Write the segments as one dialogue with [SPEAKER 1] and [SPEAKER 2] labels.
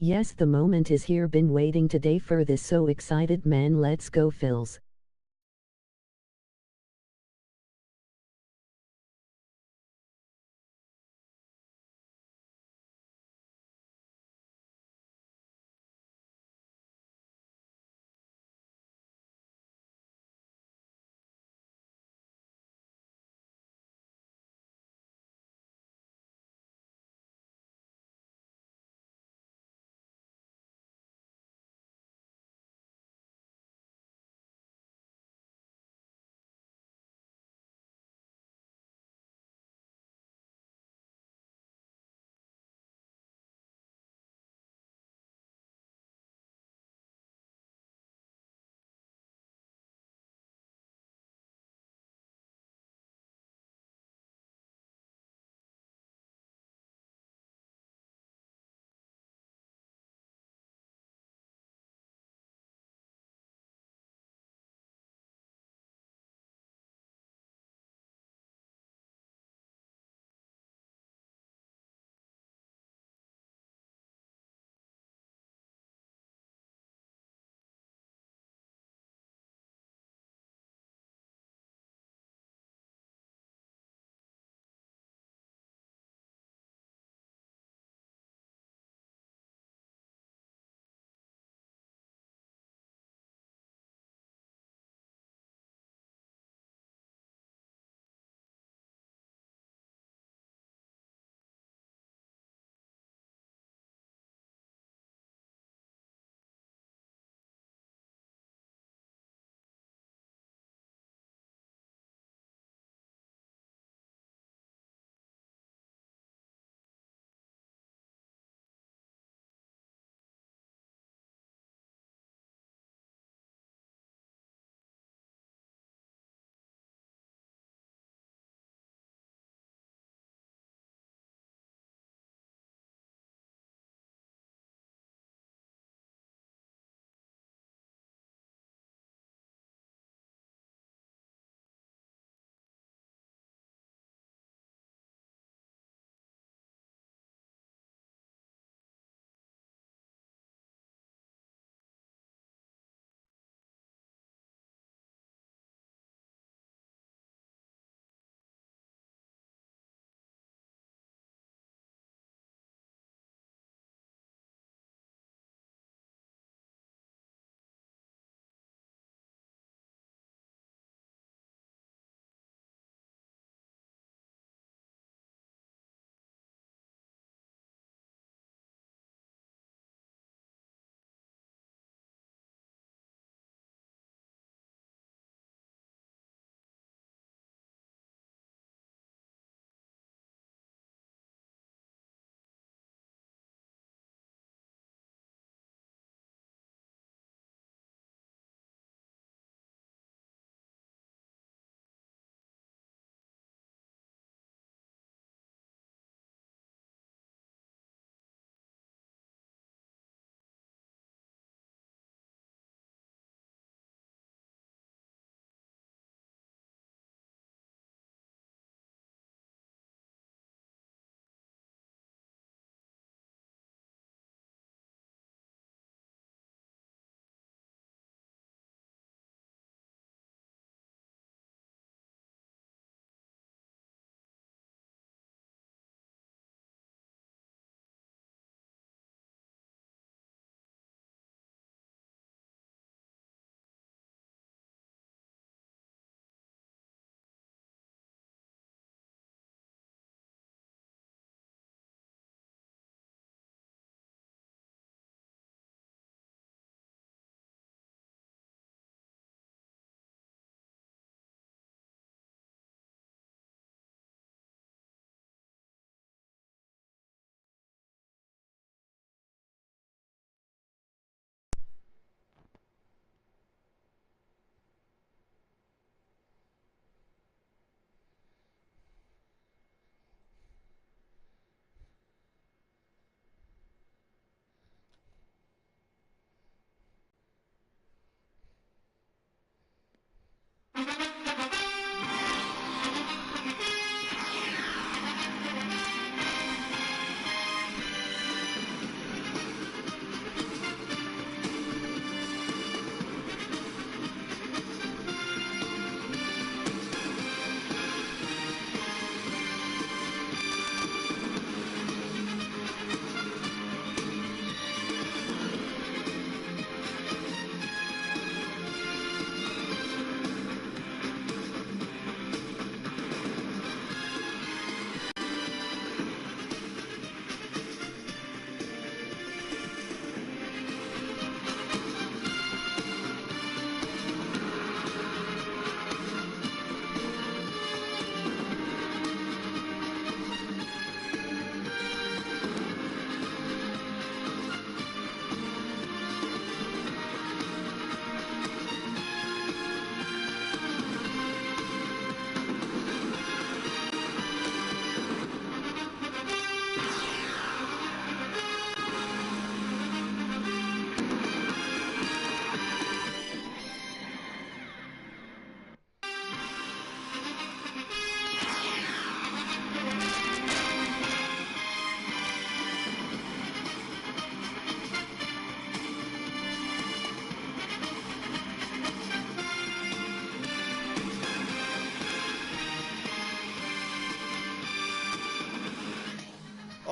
[SPEAKER 1] Yes, the moment is here. Been waiting today for this. So excited, man. Let's go, Phils.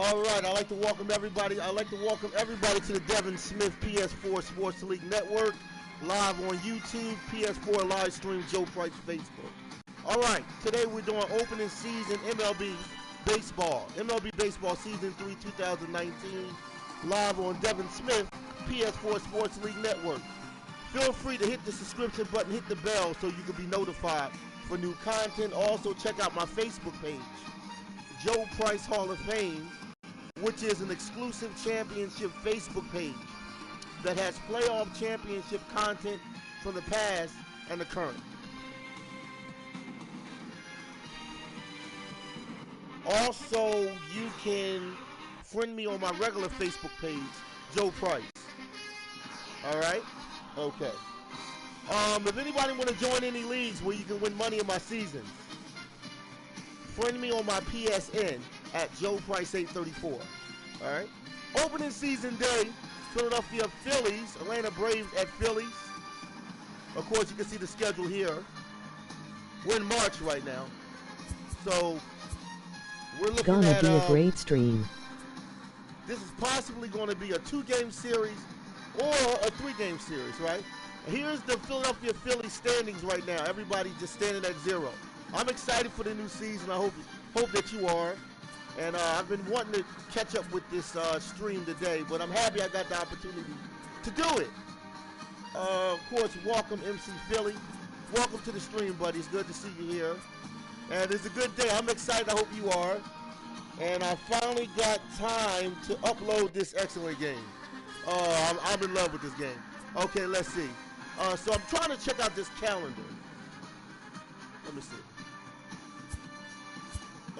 [SPEAKER 2] All right, I'd like to welcome everybody. I'd like to welcome everybody to the Devin Smith PS4 Sports League Network, live on YouTube, PS4 live stream, Joe Price Facebook. All right, today we're doing opening season MLB Baseball. MLB Baseball Season 3 2019, live on Devin Smith PS4 Sports League Network. Feel free to hit the subscription button, hit the bell so you can be notified for new content. Also, check out my Facebook page, Joe Price Hall of Fame, which is an exclusive championship Facebook page that has playoff championship content from the past and the current. Also, you can friend me on my regular Facebook page, Joe Price. All right? Okay. If anybody want to join any leagues where you can win money in my seasons, friend me on my PSN at Joe Price 834. All right. Opening season day, Philadelphia Phillies, Atlanta Braves at Phillies. Of course, you can see the schedule here. We're in March right now, so we're looking
[SPEAKER 1] Gonna
[SPEAKER 2] at
[SPEAKER 1] be a great stream.
[SPEAKER 2] This is possibly going to be a 2-game series or a 3-game series, right? Here's the Philadelphia Phillies standings right now. Everybody just standing at 0. I'm excited for the new season. I hope that you are. And I've been wanting to catch up with this stream today, but I'm happy I got the opportunity to do it. Of course, welcome MC Philly. Welcome to the stream, buddy. It's good to see you here. And it's a good day. I'm excited. I hope you are. And I finally got time to upload this excellent game. I'm in love with this game. Okay, let's see. So I'm trying to check out this calendar. Let me see.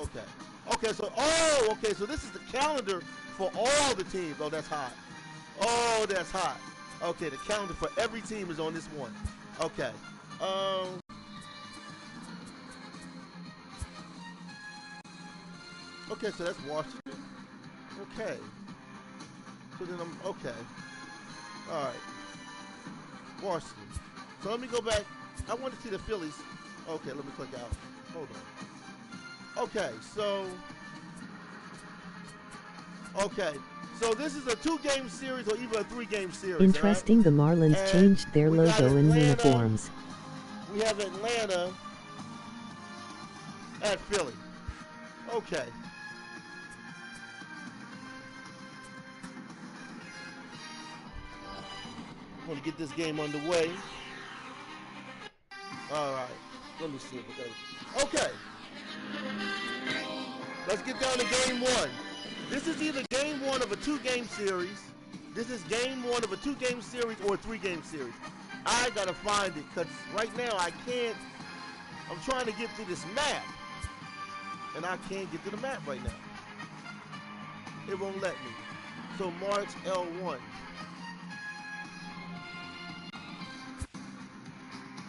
[SPEAKER 2] Okay. Okay, so this is the calendar for all the teams. Oh, that's hot. Oh, that's hot. Okay, the calendar for every team is on this one. Okay. Okay, so that's Washington. Okay. So then okay. All right. Washington. So let me go back. I want to see the Phillies. Okay, let me click out. Hold on. Okay, so this is a 2-game series or even a 3-game series.
[SPEAKER 1] Interesting, right? The Marlins changed their logo and uniforms.
[SPEAKER 2] We have Atlanta at Philly. Okay. I'm going to get this game underway. All right. Let me see if we got. Okay. Let's get down to game 1. This is either game 1 of a 2-game series. This is game 1 of a 2-game series or a 3-game series. I got to find it because right now I can't. I'm trying to get through this map. And I can't get to the map right now. It won't let me. So March L1.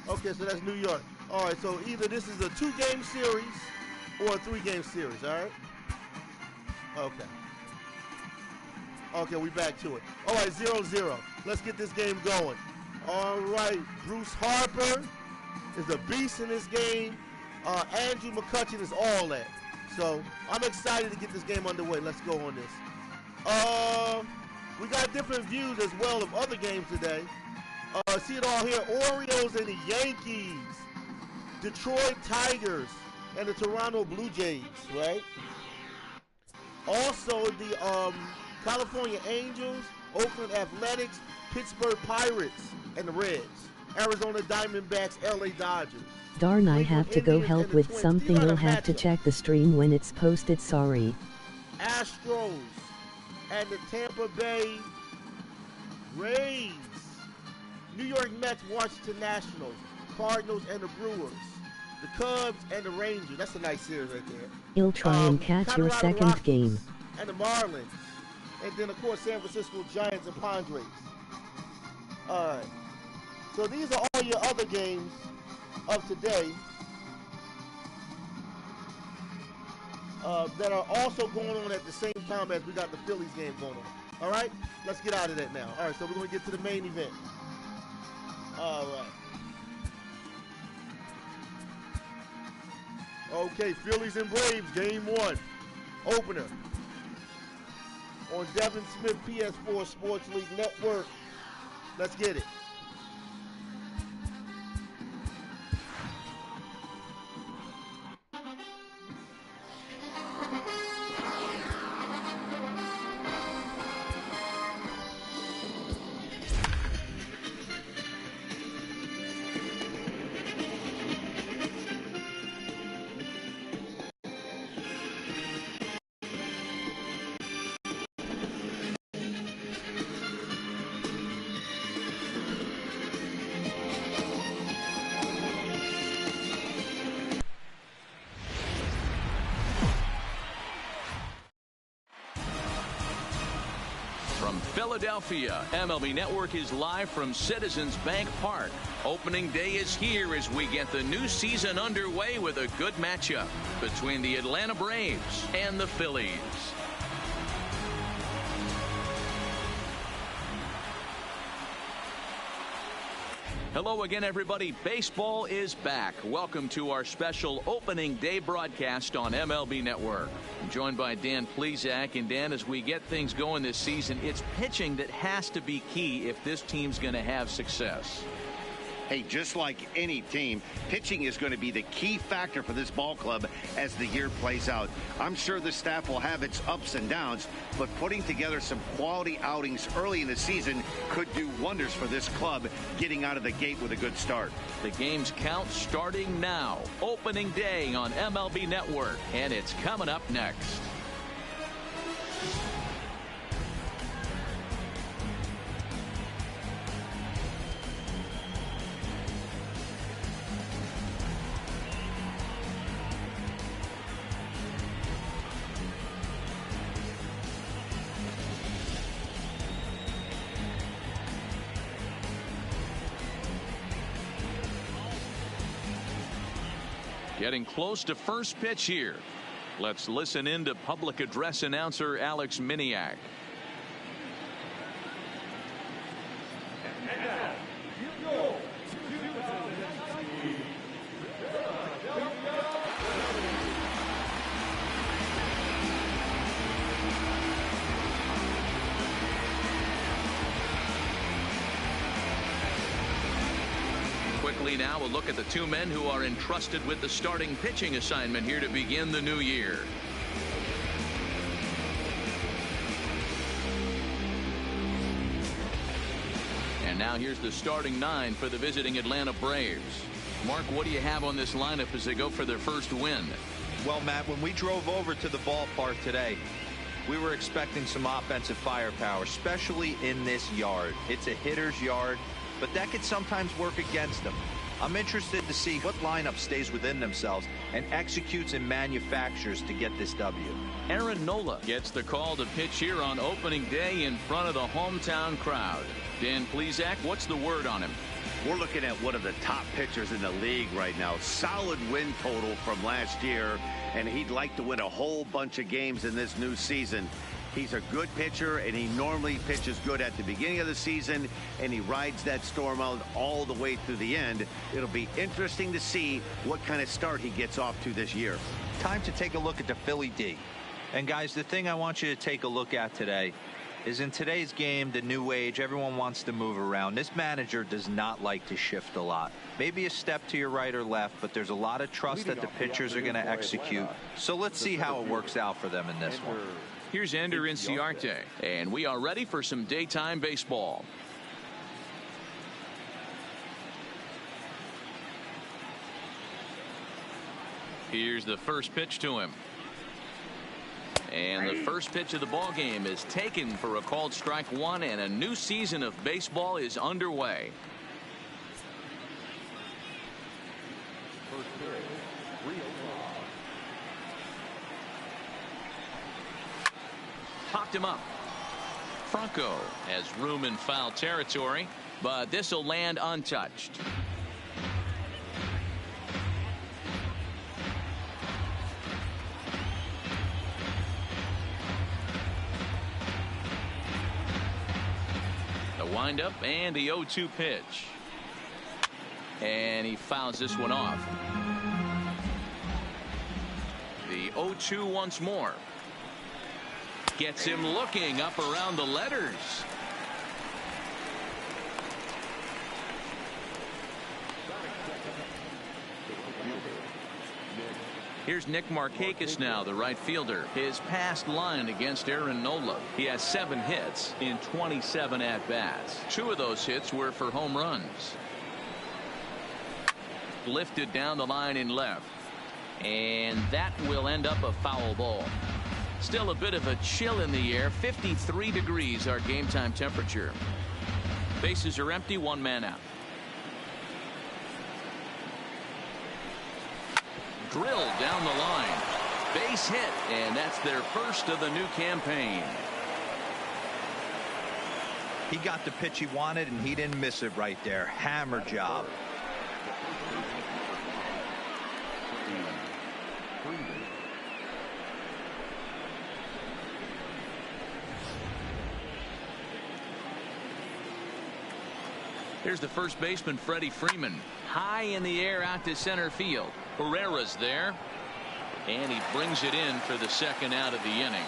[SPEAKER 2] Okay, so that's New York. All right, so either this is a 2-game series or a 3-game series, all right? Okay. Okay, we back to it. All right, 0-0. Let's get this game going. All right, Bruce Harper is a beast in this game. Andrew McCutcheon is all that. So I'm excited to get this game underway. Let's go on this. We got different views as well of other games today. See it all here. Orioles and the Yankees. Detroit Tigers and the Toronto Blue Jays, right? Also the California Angels, Oakland Athletics, Pittsburgh Pirates, and the Reds. Arizona Diamondbacks, LA Dodgers.
[SPEAKER 1] Darn, I have to go help with something. You'll have to check the stream when it's posted, sorry.
[SPEAKER 2] Astros and the Tampa Bay Rays. New York Mets, Washington Nationals, Cardinals and the Brewers. The Cubs and the Rangers. That's a nice series right there.
[SPEAKER 1] You'll try and catch Colorado your second
[SPEAKER 2] Rockies
[SPEAKER 1] game.
[SPEAKER 2] And the Marlins. And then, of course, San Francisco Giants and Padres. All right. So these are all your other games of today that are also going on at the same time as we got the Phillies game going on. All right? Let's get out of that now. All right, so we're going to get to the main event. All right. Okay, Phillies and Braves, game 1. Opener. on Devin Smith PS4 Sports League Network. Let's get it.
[SPEAKER 3] From Philadelphia, MLB Network is live from Citizens Bank Park. Opening day is here as we get the new season underway with a good matchup between the Atlanta Braves and the Phillies. Hello again, everybody. Baseball is back. Welcome to our special opening day broadcast on MLB Network. I'm joined by Dan Plesac. And Dan, as we get things going this season, it's pitching that has to be key if this team's going to have success.
[SPEAKER 4] Hey, just like any team, pitching is going to be the key factor for this ball club as the year plays out. I'm sure the staff will have its ups and downs, but putting together some quality outings early in the season could do wonders for this club getting out of the gate with a good start.
[SPEAKER 3] The game's count starting now. Opening day on MLB Network, and it's coming up next. Getting close to first pitch here. Let's listen in to public address announcer Alex Miniak. Quickly now, a look at the two men who are entrusted with the starting pitching assignment here to begin the new year. And now here's the starting nine for the visiting Atlanta Braves. Mark, what do you have on this lineup as they go for their first win?
[SPEAKER 5] Well, Matt, when we drove over to the ballpark today, we were expecting some offensive firepower, especially in this yard. It's a hitter's yard, but that could sometimes work against them. I'm interested to see what lineup stays within themselves and executes and manufactures to get this W.
[SPEAKER 3] Aaron Nola gets the call to pitch here on opening day in front of the hometown crowd. Dan Plesac, what's the word on him?
[SPEAKER 4] We're looking at one of the top pitchers in the league right now. Solid win total from last year, and he'd like to win a whole bunch of games in this new season. He's a good pitcher, and he normally pitches good at the beginning of the season, and he rides that storm out all the way through the end. It'll be interesting to see what kind of start he gets off to this year.
[SPEAKER 5] Time to take a look at the Philly D. And guys, the thing I want you to take a look at today is in today's game, the new age, everyone wants to move around. This manager does not like to shift a lot. Maybe a step to your right or left, but there's a lot of trust that the pitchers are going to execute. So let's see how it works out for them in this one.
[SPEAKER 3] Here's Ender Inciarte, and we are ready for some daytime baseball. Here's the first pitch to him. And the first pitch of the ball game is taken for a called strike one, and a new season of baseball is underway. Popped him up. Franco has room in foul territory, but this will land untouched. The windup and the 0-2 pitch. And he fouls this one off. The 0-2 once more. Gets him looking up around the letters. Here's Nick Markakis now, the right fielder. His past line against Aaron Nola. He has 7 hits in 27 at-bats. 2 of those hits were for home runs. Lifted down the line in left. And that will end up a foul ball. Still a bit of a chill in the air. 53 degrees our game time temperature. Bases are empty, 1 man out. Drilled down the line. Base hit, and that's their first of the new campaign.
[SPEAKER 5] He got the pitch he wanted, and he didn't miss it right there. Hammer job.
[SPEAKER 3] Here's the first baseman, Freddie Freeman. High in the air out to center field. Herrera's there. And he brings it in for the second out of the inning.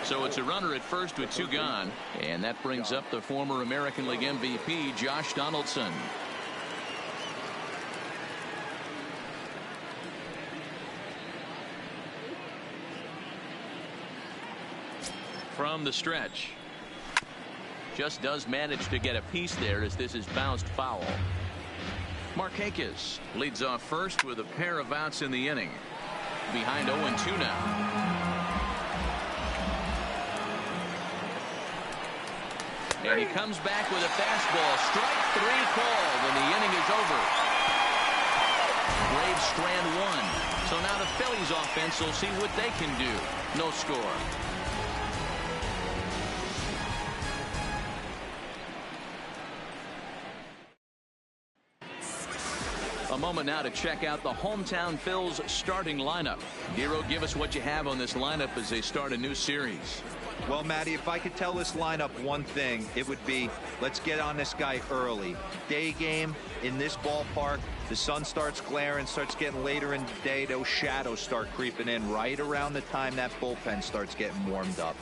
[SPEAKER 3] So it's a runner at first with 2 gone. And that brings up the former American League MVP, Josh Donaldson. From the stretch. Just does manage to get a piece there as this is bounced foul. Markakis leads off first with a pair of outs in the inning. Behind 0-2 now. And he comes back with a fastball. Strike 3 called, and the inning is over. Braves strand 1. So now the Phillies offense will see what they can do. No score. A moment now to check out the hometown Phils starting lineup. Giro, give us what you have on this lineup as they start a new series.
[SPEAKER 5] Well, Matty, if I could tell this lineup one thing, it would be let's get on this guy early. Day game in this ballpark, the sun starts glaring, starts getting later in the day. Those shadows start creeping in right around the time that bullpen starts getting warmed up.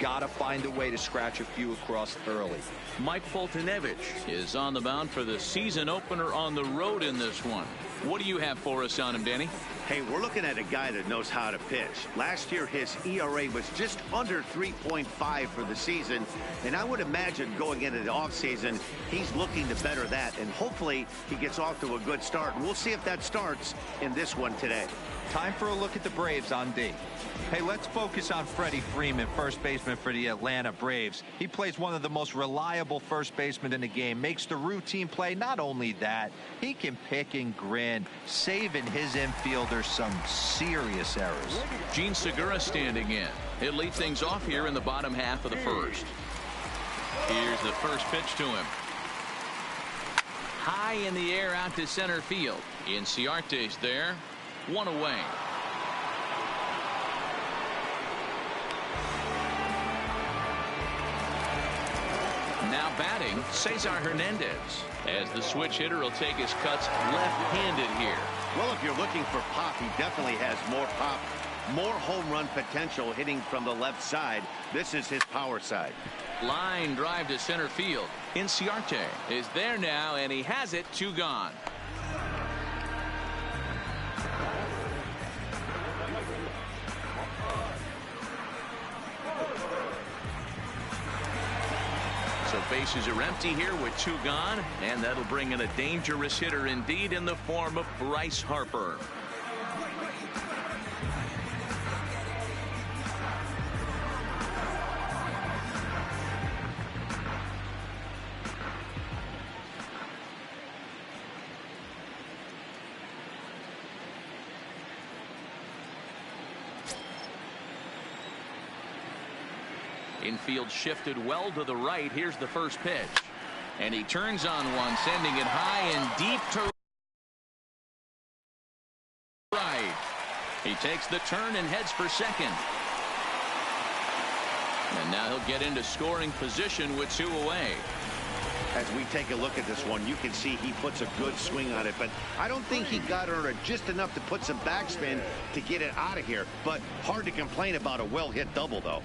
[SPEAKER 5] Gotta find a way to scratch a few across early.
[SPEAKER 3] Mike Foltynewicz is on the mound for the season opener on the road in this one. What do you have for us on him, Danny?
[SPEAKER 4] Hey, we're looking at a guy that knows how to pitch. Last year, his ERA was just under 3.5 for the season, and I would imagine going into the offseason, he's looking to better that, and hopefully he gets off to a good start. We'll see if that starts in this one today.
[SPEAKER 5] Time for a look at the Braves on D. Hey, let's focus on Freddie Freeman, first baseman for the Atlanta Braves. He plays one of the most reliable first basemen in the game, makes the routine play. Not only that, he can pick and grin, saving his infielders some serious errors.
[SPEAKER 3] Gene Segura standing in. He'll lead things off here in the bottom half of the first. Here's the first pitch to him. High in the air out to center field. Inciarte's there. 1 away. Now batting, Cesar Hernandez, as the switch hitter will take his cuts left-handed here.
[SPEAKER 4] Well, if you're looking for pop, he definitely has more pop, more home run potential hitting from the left side. This is his power side.
[SPEAKER 3] Line drive to center field. Inciarte is there now, and he has it. 2 gone. So bases are empty here with 2 gone, and that'll bring in a dangerous hitter indeed in the form of Bryce Harper. Infield shifted well to the right. Here's the first pitch. And he turns on one, sending it high and deep to right. He takes the turn and heads for second. And now he'll get into scoring position with 2 away.
[SPEAKER 4] As we take a look at this one, you can see he puts a good swing on it, but I don't think he got her just enough to put some backspin to get it out of here. But hard to complain about a well-hit double, though.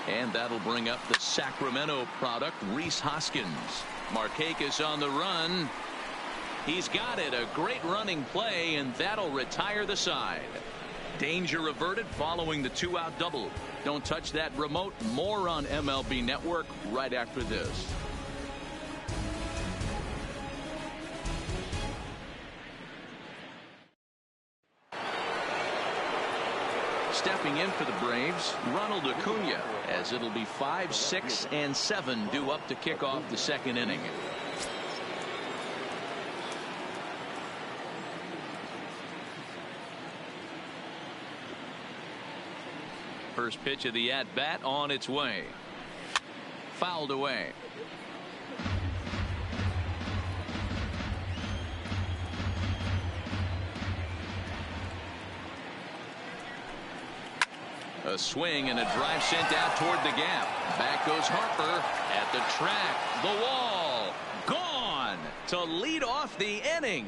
[SPEAKER 3] And that'll bring up the Sacramento product, Rhys Hoskins. Markakis on the run. He's got it. A great running play, and that'll retire the side. Danger averted following the 2-out double. Don't touch that remote. More on MLB Network right after this. Stepping in for the Braves, Ronald Acuna, as it'll be 5, 6, and 7 due up to kick off the second inning. First pitch of the at-bat on its way. Fouled away. A swing and a drive sent out toward the gap. Back goes Harper at the track. The wall. Gone to lead off the inning.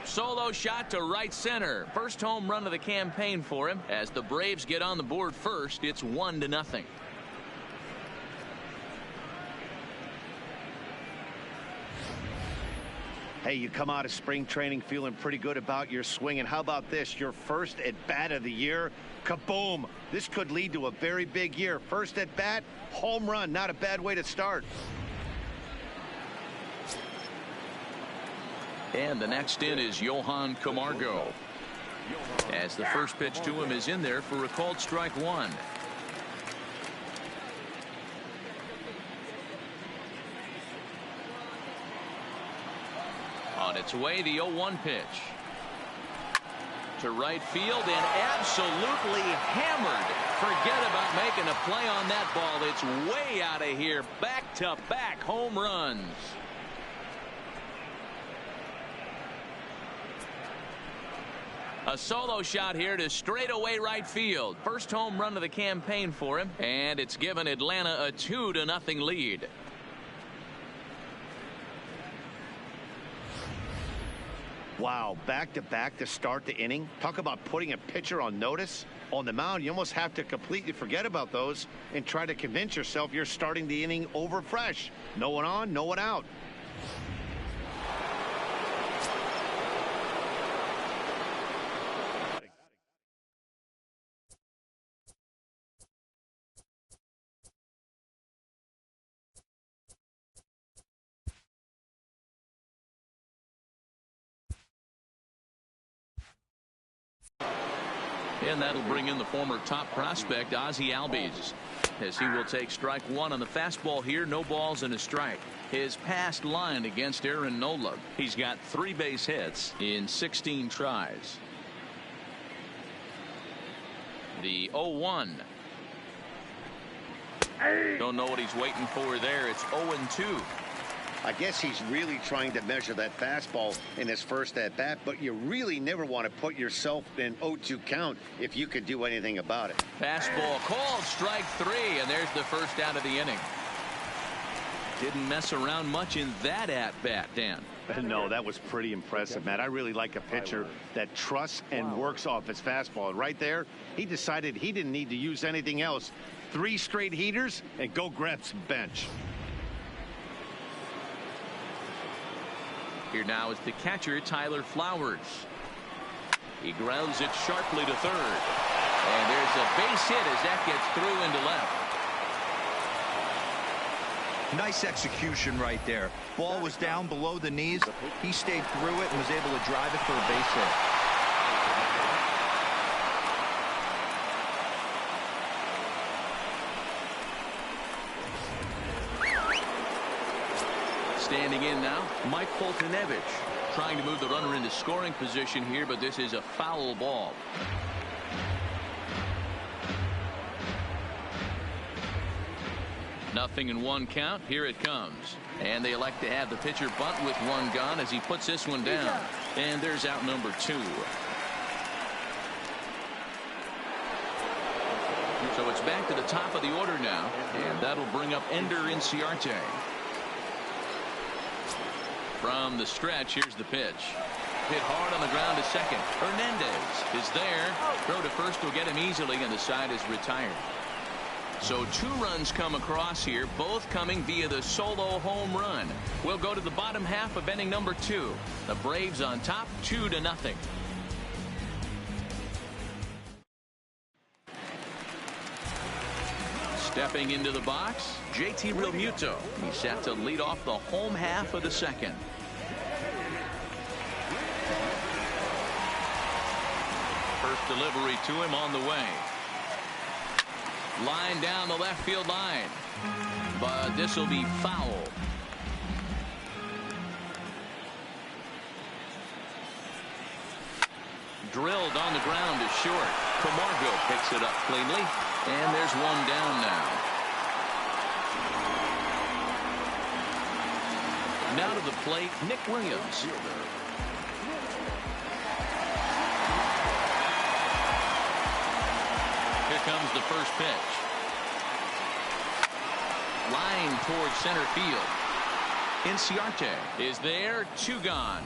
[SPEAKER 3] Solo shot to right center. First home run of the campaign for him. As the Braves get on the board first, it's 1-0.
[SPEAKER 4] Hey, you come out of spring training feeling pretty good about your swing, and how about this? Your first at bat of the year. Kaboom! This could lead to a very big year. First at bat, home run. Not a bad way to start.
[SPEAKER 3] And the next in is Johan Camargo. As the first pitch to him is in there for a called strike one. On its way, the 0-1 pitch. To right field and absolutely hammered. Forget about making a play on that ball. It's way out of here. Back-to-back home runs. A solo shot here to straightaway right field. First home run of the campaign for him, and it's given Atlanta a 2-0 lead.
[SPEAKER 4] Wow, back-to-back to start the inning. Talk about putting a pitcher on notice. On the mound, you almost have to completely forget about those and try to convince yourself you're starting the inning over fresh. No one on, no one out.
[SPEAKER 3] And that'll bring in the former top prospect, Ozzie Albies, as he will take strike one on the fastball here. No balls and a strike. His past line against Aaron Nola. He's got 3 base hits in 16 tries. The 0-1. Don't know what he's waiting for there. It's 0-2.
[SPEAKER 4] I guess he's really trying to measure that fastball in his first at-bat, but you really never want to put yourself in 0-2 count if you could do anything about it.
[SPEAKER 3] Fastball called, strike 3, and there's the first out of the inning. Didn't mess around much in that at-bat, Dan.
[SPEAKER 4] No, that was pretty impressive, Matt. I really like a pitcher that trusts and works off his fastball. Right there, he decided he didn't need to use anything else. 3 straight heaters and go grab some bench.
[SPEAKER 3] Here now is the catcher, Tyler Flowers. He grounds it sharply to third. And there's a base hit as that gets through into left.
[SPEAKER 5] Nice execution right there. Ball was down below the knees. He stayed through it and was able to drive it for a base hit.
[SPEAKER 3] Standing in now, Mike Foltynewicz, trying to move the runner into scoring position here, but this is a foul ball. 0-1 count. Here it comes. And they elect to have the pitcher bunt with one gone as he puts this one down. And there's out number 2. So it's back to the top of the order now. And that'll bring up Ender Inciarte. From the stretch, here's the pitch. Hit hard on the ground to second. Hernandez is there. Throw to first will get him easily, and the side is retired. So 2 runs come across here, both coming via the solo home run. We'll go to the bottom half of inning number 2. The Braves on top, 2-0. Stepping into the box, JT Realmuto. He's set to lead off the home half of the second. First delivery to him on the way. Line down the left field line. But this will be foul. Drilled on the ground to short. Camargo picks it up cleanly. And there's one down now. Now to the plate, Nick Williams. Here comes the first pitch. Line towards center field. Inciarte is there, 2 gone.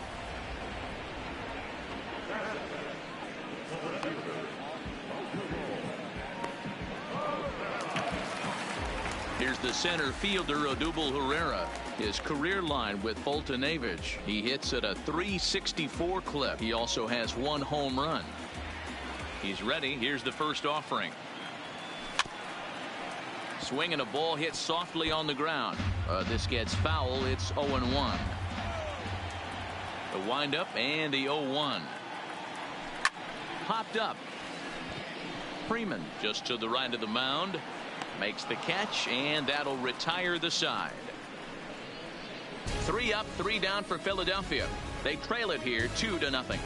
[SPEAKER 3] Here's the center fielder, Odubel Herrera. His career line with Foltynewicz. He hits at a .364 clip. He also has 1 home run. He's ready. Here's the first offering. Swinging a ball hit softly on the ground. This gets foul. It's 0-1. The windup and the 0-1. Popped up. Freeman just to the right of the mound. Makes the catch, and that'll retire the side. 3 up, 3 down for Philadelphia. They trail it here 2-0.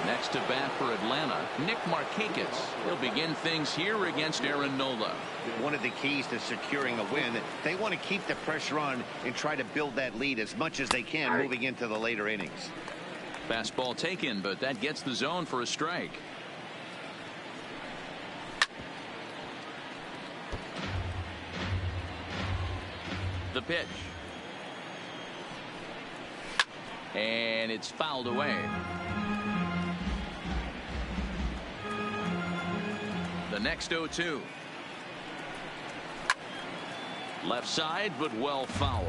[SPEAKER 3] Next to bat for Atlanta, Nick Markakis. He'll begin things here against Aaron Nola.
[SPEAKER 4] One of the keys to securing a win, they want to keep the pressure on and try to build that lead as much as they can moving into the later innings.
[SPEAKER 3] Fastball taken, but that gets the zone for a strike. The pitch. And it's fouled away. The next 0-2. Left side, but well foul.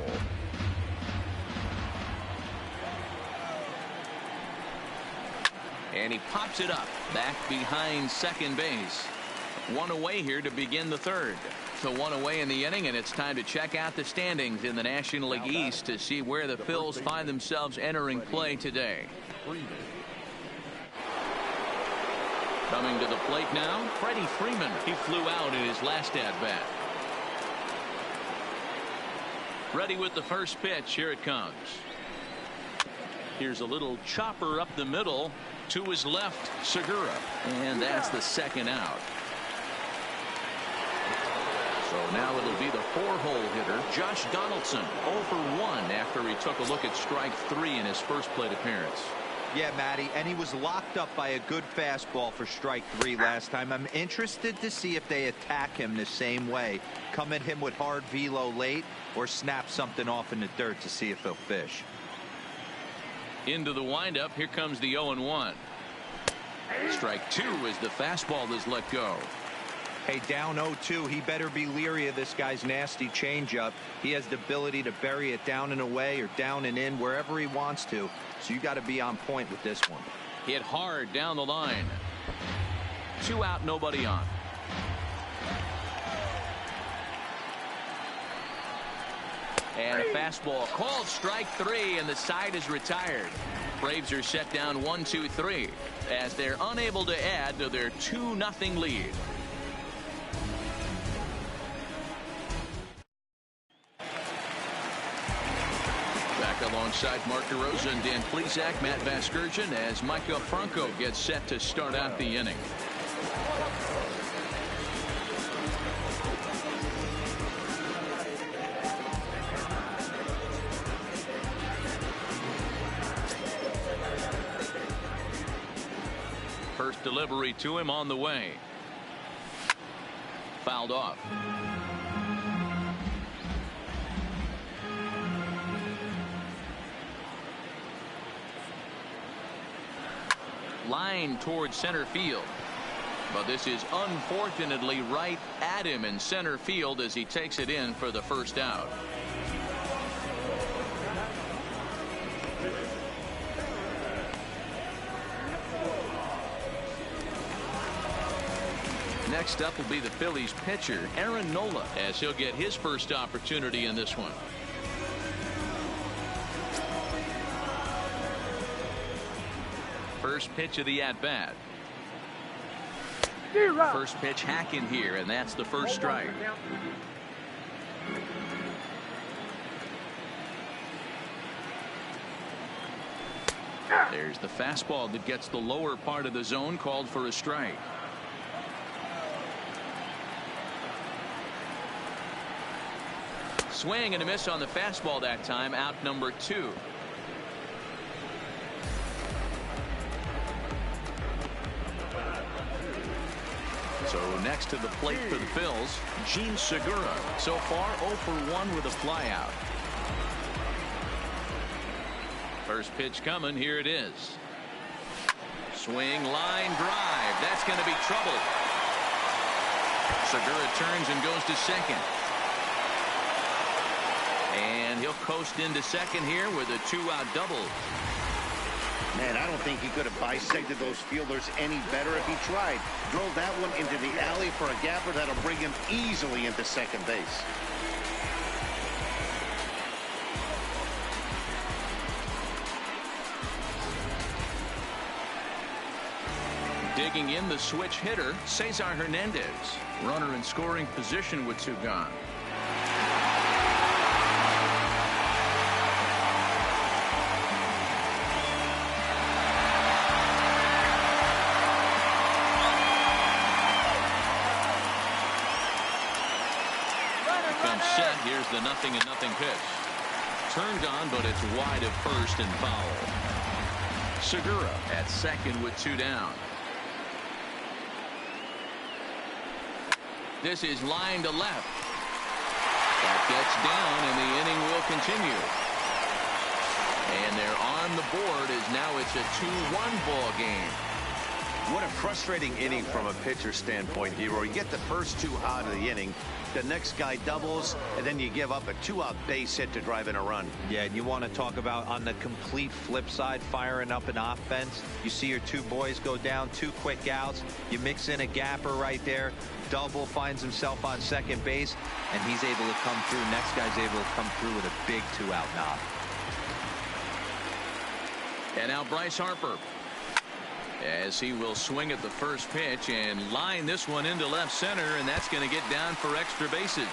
[SPEAKER 3] And he pops it up back behind second base. 1 away here to begin the third. So 1 away in the inning, and it's time to check out the standings in the National League East to see where the Phils find themselves entering play today. Coming to the plate now, Freddie Freeman. He flew out in his last at-bat. Ready with the first pitch. Here it comes. Here's a little chopper up the middle to his left, Segura. And that's the second out. So now it'll be the 4-hole hitter, Josh Donaldson, 0 for 1 after he took a look at strike 3 in his first plate appearance.
[SPEAKER 5] Yeah, Matty, and he was locked up by a good fastball for strike 3 last time. I'm interested to see if they attack him the same way. Come at him with hard velo late or snap something off in the dirt to see if he'll fish.
[SPEAKER 3] Into the windup. Here comes the 0-1. Strike 2 as the fastball is let go.
[SPEAKER 5] Hey, down 0-2, he better be leery of this guy's nasty changeup. He has the ability to bury it down and away or down and in wherever he wants to. So you got to be on point with this one.
[SPEAKER 3] Hit hard down the line. 2 out, nobody on. And a fastball called strike 3, and the side is retired. Braves are set down 1-2-3 as they're unable to add to their 2-0 lead. Back alongside Mark DeRosa and Dan Plesac, Matt Vasgersian, as Micah Franco gets set to start out the inning. First delivery to him on the way. Fouled off. Line towards center field. But this is unfortunately right at him in center field as he takes it in for the first out. Next up will be the Phillies pitcher Aaron Nola, as he'll get his first opportunity in this one. First pitch of the at-bat. First pitch hack in here, and that's the first strike. There's the fastball that gets the lower part of the zone, called for a strike. Swing and a miss on the fastball that time, out number 2. So next to the plate for the Phils, Gene Segura. So far 0 for 1 with a flyout. First pitch coming. Here it is. Swing, line drive. That's going to be trouble. Segura turns and goes to second. And he'll coast into second here with a 2-out double.
[SPEAKER 4] Man, I don't think he could have bisected those fielders any better if he tried. Drove that one into the alley for a gapper that'll bring him easily into second base.
[SPEAKER 3] Digging in the switch hitter, Cesar Hernandez. Runner in scoring position with 2 gone. Set. Here's the 0-0 pitch. Turned on, but it's wide of first and foul. Segura at second with 2 down. This is line to left. That gets down, and the inning will continue. And they're on the board as now it's a 2-1 ball game.
[SPEAKER 4] What a frustrating inning from a pitcher standpoint, Hero. You get the first 2 out of the inning. The next guy doubles, and then you give up a 2-out base hit to drive in a run.
[SPEAKER 5] Yeah, and you want to talk about on the complete flip side, firing up an offense. You see your 2 boys go down, 2 quick outs. You mix in a gapper right there. Double finds himself on second base, and he's able to come through. Next guy's able to come through with a big 2-out knock.
[SPEAKER 3] And now Bryce Harper, as he will swing at the first pitch and line this one into left center, and that's going to get down for extra bases.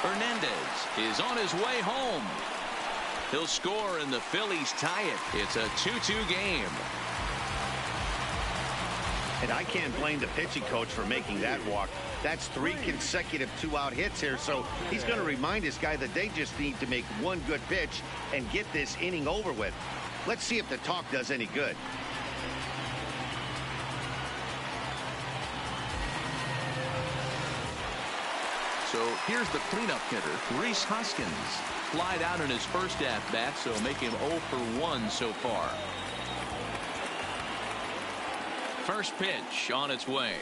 [SPEAKER 3] Hernandez is on his way home. He'll score and the Phillies tie it. It's a 2-2 game.
[SPEAKER 4] And I can't blame the pitching coach for making that walk. That's 3 consecutive 2-out hits here, so he's going to remind this guy that they just need to make 1 good pitch and get this inning over with. Let's see if the talk does any good.
[SPEAKER 3] So here's the cleanup hitter, Rhys Hoskins. Flied out in his first at-bat, so make him 0 for 1 so far. First pitch on its way.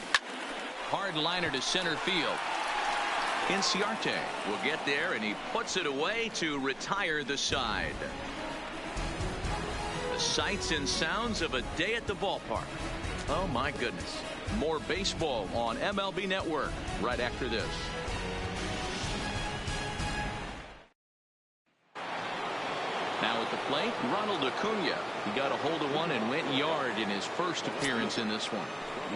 [SPEAKER 3] Hard liner to center field. Inciarte will get there, and he puts it away to retire the side. The sights and sounds of a day at the ballpark. Oh my goodness. More baseball on MLB Network right after this. Now at the plate, Ronald Acuna. He got a hold of one and went yard in his first appearance in this one.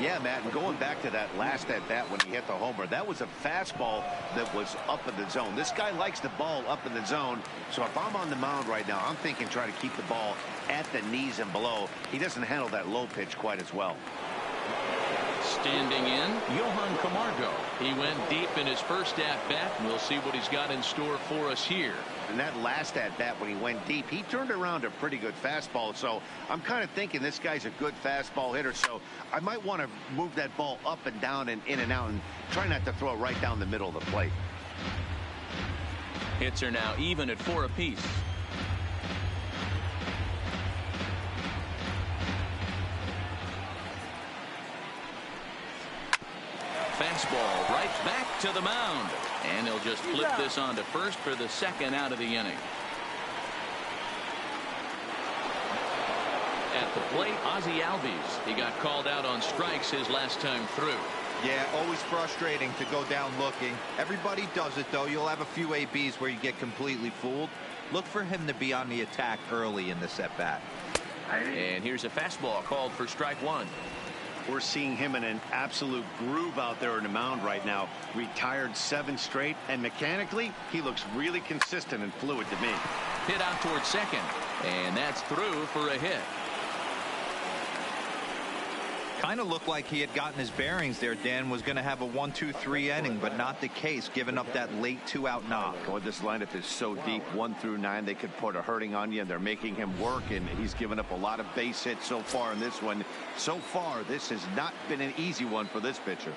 [SPEAKER 4] Yeah, Matt, and going back to that last at-bat when he hit the homer, that was a fastball that was up in the zone. This guy likes the ball up in the zone, so if I'm on the mound right now, I'm thinking try to keep the ball at the knees and below. He doesn't handle that low pitch quite as well.
[SPEAKER 3] Standing in, Johan Camargo. He went deep in his first at-bat, and we'll see what he's got in store for us here.
[SPEAKER 4] And that last at-bat when he went deep, he turned around a pretty good fastball. So I'm kind of thinking this guy's a good fastball hitter. So I might want to move that ball up and down and in and out and try not to throw it right down the middle of the plate.
[SPEAKER 3] Hits are now even at 4 apiece. Fastball right back to the mound. And he'll just flip this on to first for the second out of the inning. At the plate, Ozzie Albies. He got called out on strikes his last time through.
[SPEAKER 5] Yeah, always frustrating to go down looking. Everybody does it, though. You'll have a few ABs where you get completely fooled. Look for him to be on the attack early in this at-bat.
[SPEAKER 3] And here's a fastball called for strike one.
[SPEAKER 4] We're seeing him in an absolute groove out there in the mound right now. Retired 7 straight, and mechanically, he looks really consistent and fluid to me.
[SPEAKER 3] Hit out towards second, and that's through for a hit.
[SPEAKER 5] Kind of looked like he had gotten his bearings there. Dan was going to have a 1-2-3 inning, but not the case, giving up that late 2-out knock.
[SPEAKER 4] Oh, this lineup is so deep, 1 through 9. They could put a hurting on you, and they're making him work, and he's given up a lot of base hits so far in this one. So far, this has not been an easy one for this pitcher.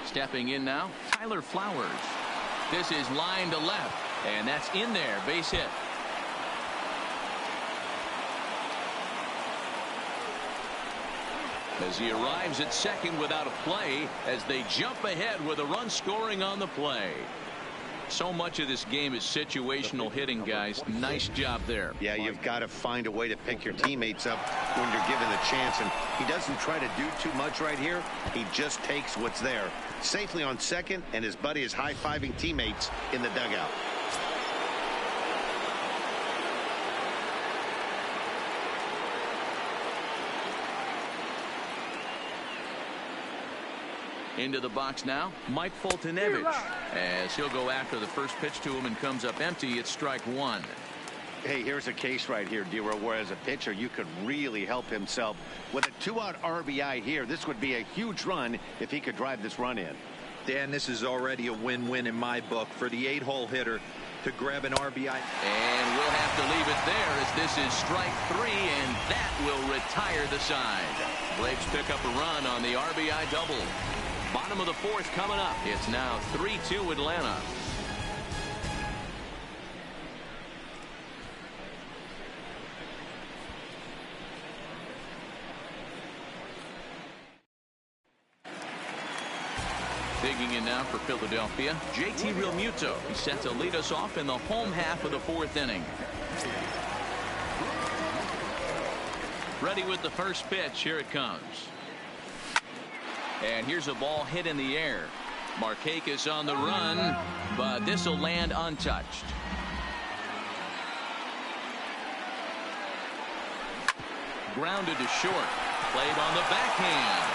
[SPEAKER 3] Stepping in now, Tyler Flowers. This is line to left, and that's in there, base hit. As he arrives at second without a play, as they jump ahead with a run scoring on the play. So much of this game is situational hitting, guys. Nice job there.
[SPEAKER 4] Yeah, you've got to find a way to pick your teammates up when you're given the chance, and he doesn't try to do too much right here. He just takes what's there. Safely on second, and his buddy is high-fiving teammates in the dugout.
[SPEAKER 3] Into the box now, Mike Foltynewicz, as he'll go after the first pitch to him and comes up empty. It's strike one.
[SPEAKER 4] Hey, here's a case right here, D-Row, where as a pitcher you could really help himself with a 2-out RBI here. This would be a huge run if he could drive this run in.
[SPEAKER 5] Dan, this is already a win-win in my book for the 8-hole hitter to grab an RBI.
[SPEAKER 3] And we'll have to leave it there, as this is strike 3, and that will retire the side. Braves pick up a run on the RBI double. Bottom of the 4th coming up. It's now 3-2 Atlanta. Digging in now for Philadelphia, JT Realmuto. He's set to lead us off in the home half of the 4th inning. Ready with the first pitch. Here it comes. And here's a ball hit in the air. Markakis on the run, but this will land untouched. Grounded to short. Played on the backhand.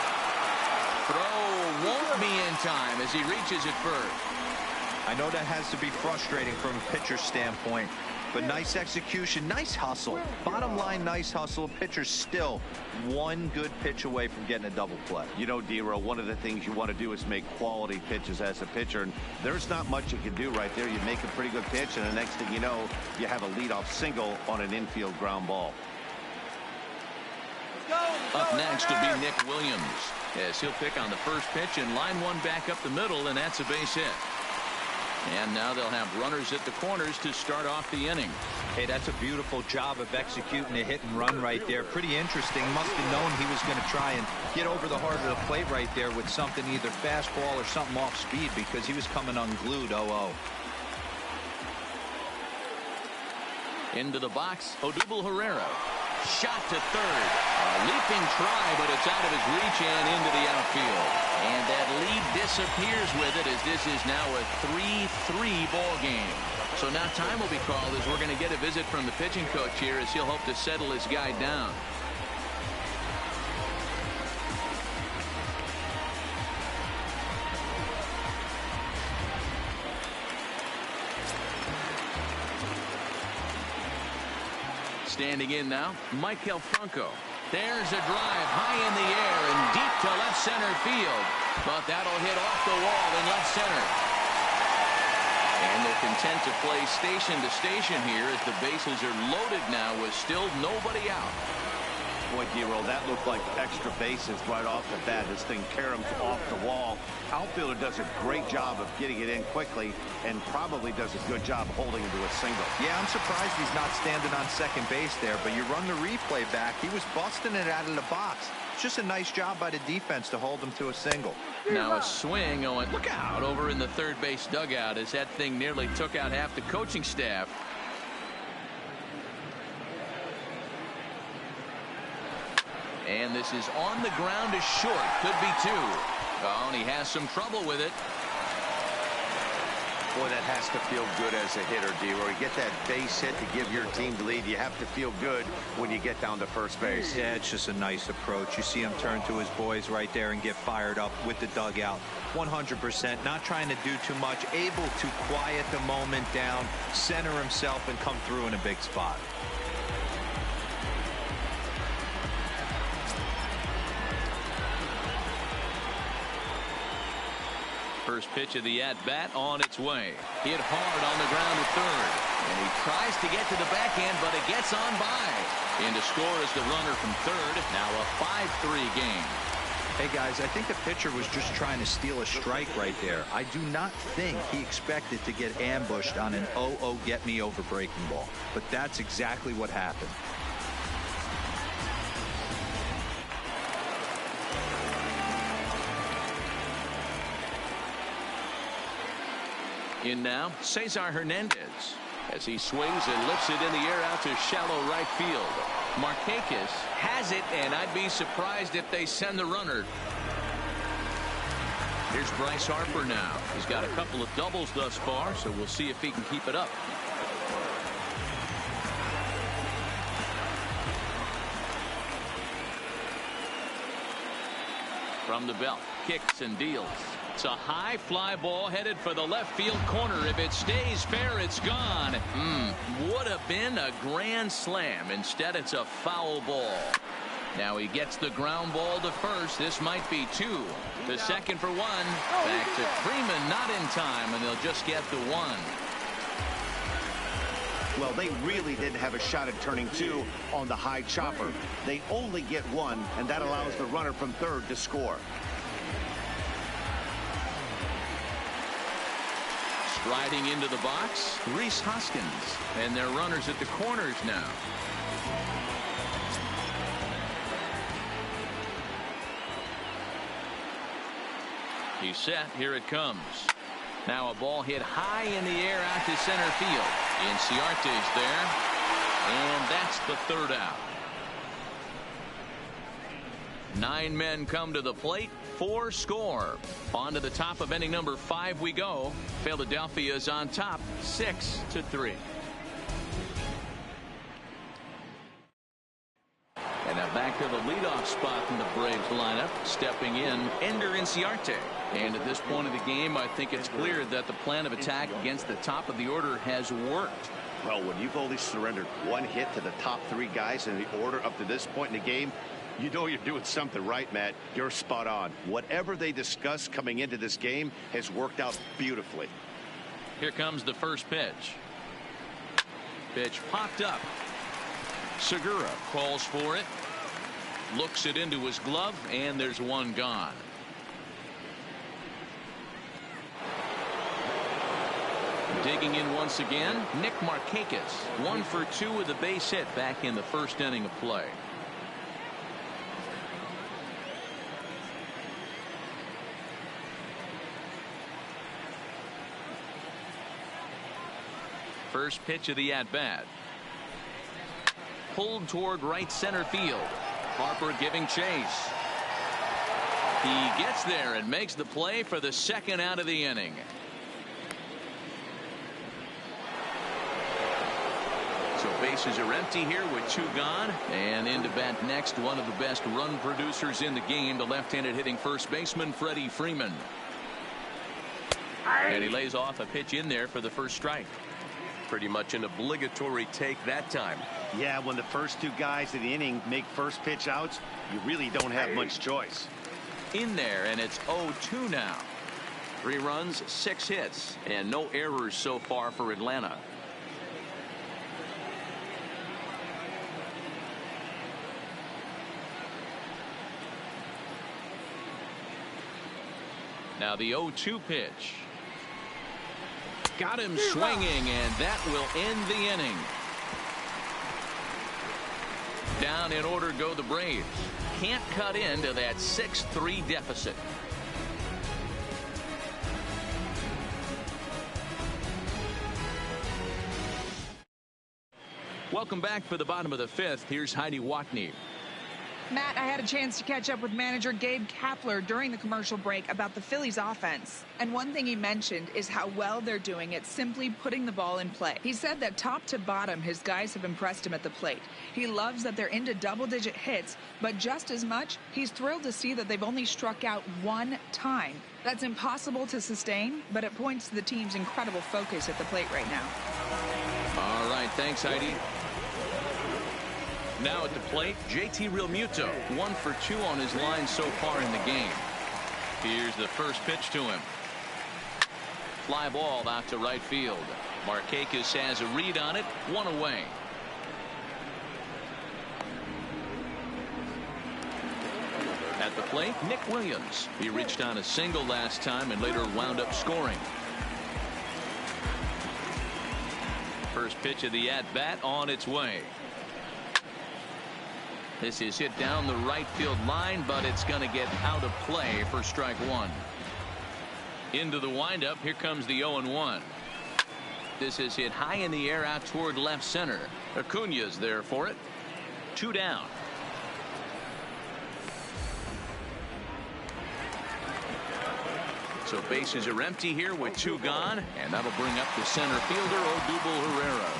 [SPEAKER 3] Throw won't be in time as he reaches it first.
[SPEAKER 5] I know that has to be frustrating from a pitcher's standpoint, but nice execution, nice hustle. Bottom line, nice hustle. Pitcher's still one good pitch away from getting a double play.
[SPEAKER 4] You know, D-Row, one of the things you want to do is make quality pitches as a pitcher, and there's not much you can do right there. You make a pretty good pitch, and the next thing you know, you have a leadoff single on an infield ground ball.
[SPEAKER 3] Up next will be Nick Williams, as he'll pick on the first pitch and line one back up the middle, and that's a base hit. And now they'll have runners at the corners to start off the inning.
[SPEAKER 5] Hey, that's a beautiful job of executing a hit and run right there. Pretty interesting. Must have known he was going to try and get over the heart of the plate right there with something, either fastball or something off speed, because he was coming unglued. 0-0.
[SPEAKER 3] Into the box, Odubel Herrera. Shot to third. Leaping try, but it's out of his reach and into the outfield. And that lead disappears with it, as this is now a 3-3 ball game. So now time will be called, as we're going to get a visit from the pitching coach here, as he'll hope to settle his guy down. Standing in now, Michael Franco. There's a drive high in the air and deep to left center field. But that'll hit off the wall in left center. And they're content to play station to station here, as the bases are loaded now with still nobody out.
[SPEAKER 4] Boy, D-Roll, that looked like extra bases right off the bat. This thing caroms off the wall. Outfielder does a great job of getting it in quickly, and probably does a good job holding it to a single.
[SPEAKER 5] Yeah, I'm surprised he's not standing on second base there, but you run the replay back, he was busting it out of the box. It's just a nice job by the defense to hold him to a single.
[SPEAKER 3] Now a swing going, look out, over in the third base dugout, as that thing nearly took out half the coaching staff. And this is on the ground to short. Could be two. Oh, and he has some trouble with it.
[SPEAKER 4] Boy, that has to feel good as a hitter, D-Roy. You get that base hit to give your team the lead. You have to feel good when you get down to first base.
[SPEAKER 5] Yeah, it's just a nice approach. You see him turn to his boys right there and get fired up with the dugout. 100%, not trying to do too much, able to quiet the moment down, center himself, and come through in a big spot.
[SPEAKER 3] First pitch of the at-bat on its way. Hit hard on the ground to third. And he tries to get to the backhand, but it gets on by. And to score is the runner from third. Now a 5-3 game.
[SPEAKER 5] Hey, guys, I think the pitcher was just trying to steal a strike right there. I do not think he expected to get ambushed on an 0-0 get-me-over breaking ball. But that's exactly what happened.
[SPEAKER 3] In now, Cesar Hernandez, as he swings and lifts it in the air out to shallow right field. Markakis has it, and I'd be surprised if they send the runner. Here's Bryce Harper now. He's got a couple of doubles thus far, so we'll see if he can keep it up. From the belt, kicks and deals. It's a high fly ball headed for the left field corner. If it stays fair, it's gone. Would have been a grand slam. Instead, it's a foul ball. Now he gets the ground ball to first. This might be two. The second for one. Back to Freeman, not in time, and they'll just get the one.
[SPEAKER 4] Well, they really didn't have a shot at turning two on the high chopper. They only get one, and that allows the runner from third to score.
[SPEAKER 3] Riding into the box, Rhys Hoskins, and their runners at the corners now. He's set. Here it comes. Now a ball hit high in the air out to center field. Inciarte's there, and that's the third out. 9 men come to the plate, 4 score. On to the top of inning number 5 we go. Philadelphia's on top, 6-3. And now back to the leadoff spot in the Braves lineup. Stepping in, Ender Inciarte. And at this point of the game, I think it's clear that the plan of attack against the top of the order has worked.
[SPEAKER 4] Well, when you've only surrendered 1 hit to the top 3 guys in the order up to this point in the game, you know you're doing something right, Matt. You're spot on. Whatever they discussed coming into this game has worked out beautifully.
[SPEAKER 3] Here comes the first pitch. Pitch popped up. Segura calls for it. Looks it into his glove, and there's one gone. Digging in once again, Nick Markakis. 1 for 2 with a base hit back in the first inning of play. First pitch of the at-bat. Pulled toward right center field. Harper giving chase. He gets there and makes the play for the second out of the inning. So bases are empty here with 2 gone. And in to bat next, one of the best run producers in the game, the left-handed hitting first baseman Freddie Freeman. And he lays off a pitch in there for the first strike.
[SPEAKER 6] Pretty much an obligatory take that time.
[SPEAKER 4] Yeah, when the first 2 guys in the inning make first pitch outs, you really don't have much choice.
[SPEAKER 3] In there, and it's 0-2 now. 3 runs, 6 hits, and no errors so far for Atlanta. Now the 0-2 pitch. Got him swinging, and that will end the inning. Down in order go the Braves. Can't cut into that 6-3 deficit. Welcome back for the bottom of the 5th. Here's Heidi Watney.
[SPEAKER 7] Matt, I had a chance to catch up with manager Gabe Kapler during the commercial break about the Phillies offense. And one thing he mentioned is how well they're doing at simply putting the ball in play. He said that top to bottom, his guys have impressed him at the plate. He loves that they're into double-digit hits, but just as much, he's thrilled to see that they've only struck out 1 time. That's impossible to sustain, but it points to the team's incredible focus at the plate right now.
[SPEAKER 3] All right, thanks, Heidi. Now at the plate, JT Realmuto, 1 for 2 on his line so far in the game. Here's the first pitch to him. Fly ball out to right field. Markakis has a read on it, 1 away. At the plate, Nick Williams. He reached on a single last time and later wound up scoring. First pitch of the at-bat on its way. This is hit down the right field line, but it's going to get out of play for strike 1. Into the windup. Here comes the 0-1. This is hit high in the air out toward left center. Acuna's there for it. 2 down. So bases are empty here with 2 gone, and that'll bring up the center fielder Odubel Herrera.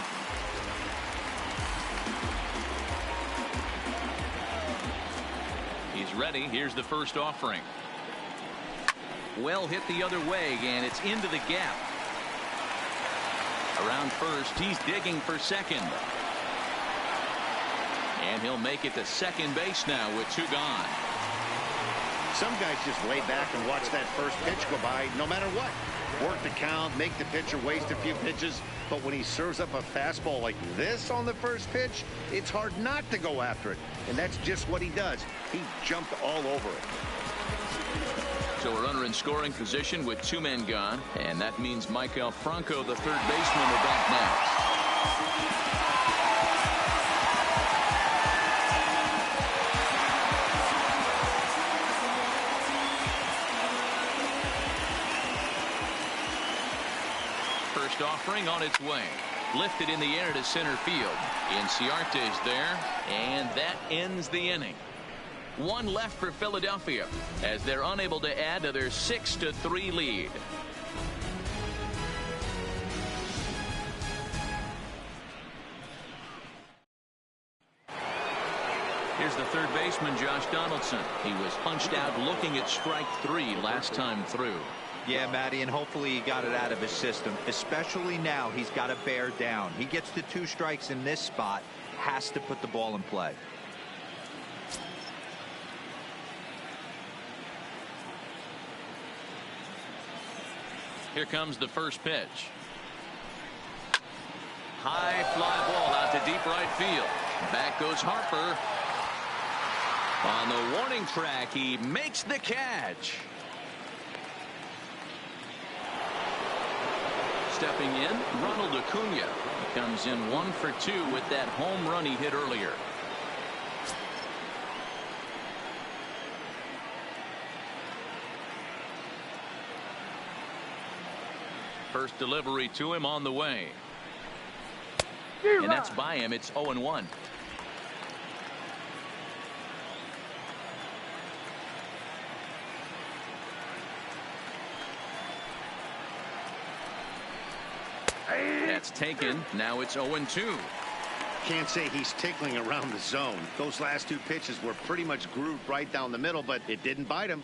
[SPEAKER 3] Ready. Here's the first offering. Well hit the other way, and it's into the gap. Around first, he's digging for second. And he'll make it to second base now with 2 gone.
[SPEAKER 4] Some guys just lay back and watch that first pitch go by no matter what. Work the count, make the pitcher waste a few pitches, but when he serves up a fastball like this on the first pitch, it's hard not to go after it. And that's just what he does. He jumped all over it.
[SPEAKER 3] So a runner in scoring position with 2 men gone, and that means Michael Franco, the third baseman, will bat next. First offering on its way. Lifted in the air to center field. Inciarte's there, and that ends the inning. 1 left for Philadelphia as they're unable to add to their 6-3 lead. Here's the third baseman, Josh Donaldson. He was punched out looking at strike 3 last time through.
[SPEAKER 5] Yeah, Matty, and hopefully he got it out of his system, especially now. He's got to bear down. He gets to 2 strikes in this spot, has to put the ball in play.
[SPEAKER 3] Here comes the first pitch. High fly ball out to deep right field. Back goes Harper. On the warning track, he makes the catch. Stepping in, Ronald Acuna. He comes in 1 for 2 with that home run he hit earlier. First delivery to him on the way. And that's by him. It's 0-1. That's taken. Now it's 0-2.
[SPEAKER 4] Can't say he's tickling around the zone. Those last two pitches were pretty much grooved right down the middle, but it didn't bite him.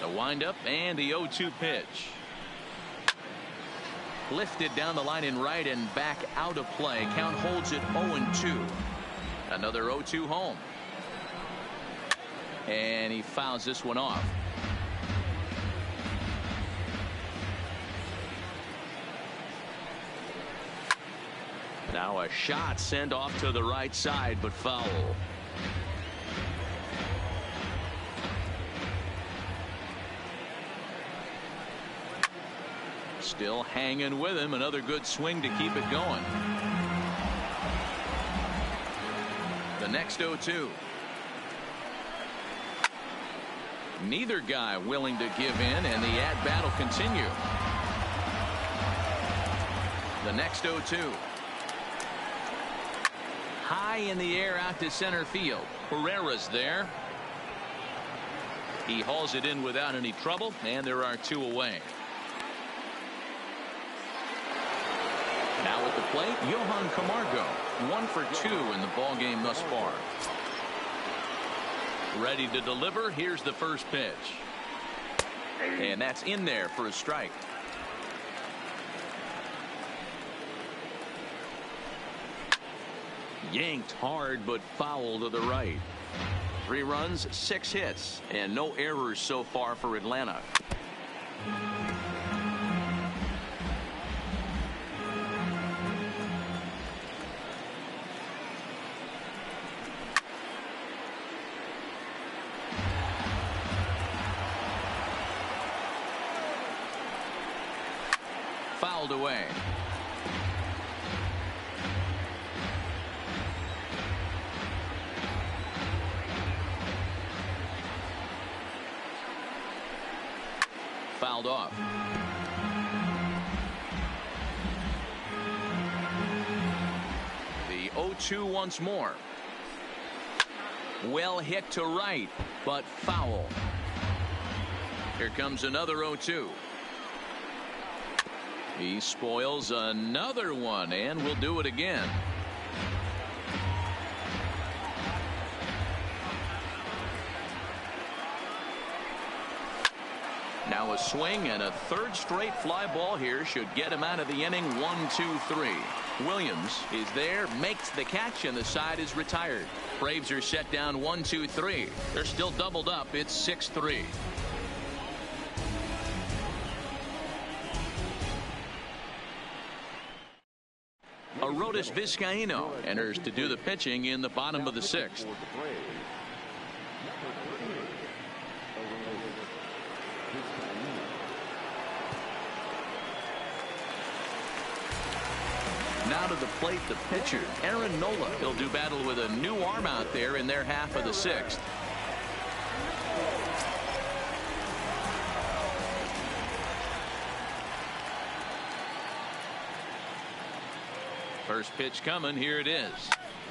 [SPEAKER 3] The windup and the 0-2 pitch. Lifted down the line in right and back out of play. Count holds it 0-2. Another 0-2 home. And he fouls this one off. Now a shot sent off to the right side, but foul. Still hanging with him. Another good swing to keep it going. The next 0-2. Neither guy willing to give in, and the at-bat will continue. The next 0-2. High in the air out to center field. Herrera's there. He hauls it in without any trouble, and there are two away. Now at the plate, Johan Camargo. 1 for 2 in the ball game thus far. Ready to deliver. Here's the first pitch. And that's in there for a strike. Yanked hard, but foul to the right. 3 runs, 6 hits, and no errors so far for Atlanta. Fouled away. Fouled off. The 0-2 once more. Well hit to right, but foul. Here comes another 0-2. He spoils another one, and will do it again. Now a swing and a third straight fly ball here should get him out of the inning. 1-2-3. Williams is there, makes the catch, and the side is retired. Braves are set down 1-2-3. They're still doubled up. It's 6-3. Arodys Vizcaíno enters to do the pitching in the bottom of the 6th. Now to the plate, the pitcher, Aaron Nola. He'll do battle with a new arm out there in their half of the 6th. First pitch coming. Here it is.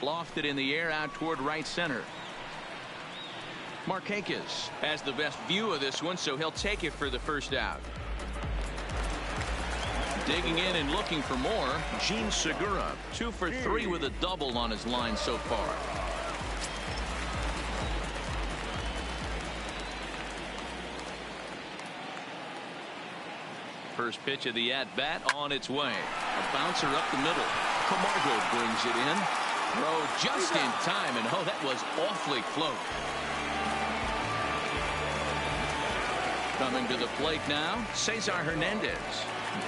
[SPEAKER 3] Lofted in the air out toward right center. Markakis has the best view of this one, so he'll take it for the first out. Digging in and looking for more, Gene Segura. 2 for 3 with a double on his line so far. First pitch of the at-bat on its way. A bouncer up the middle. Camargo brings it in. Throw just in time, and oh, that was awfully close. Coming to the plate now, Cesar Hernandez.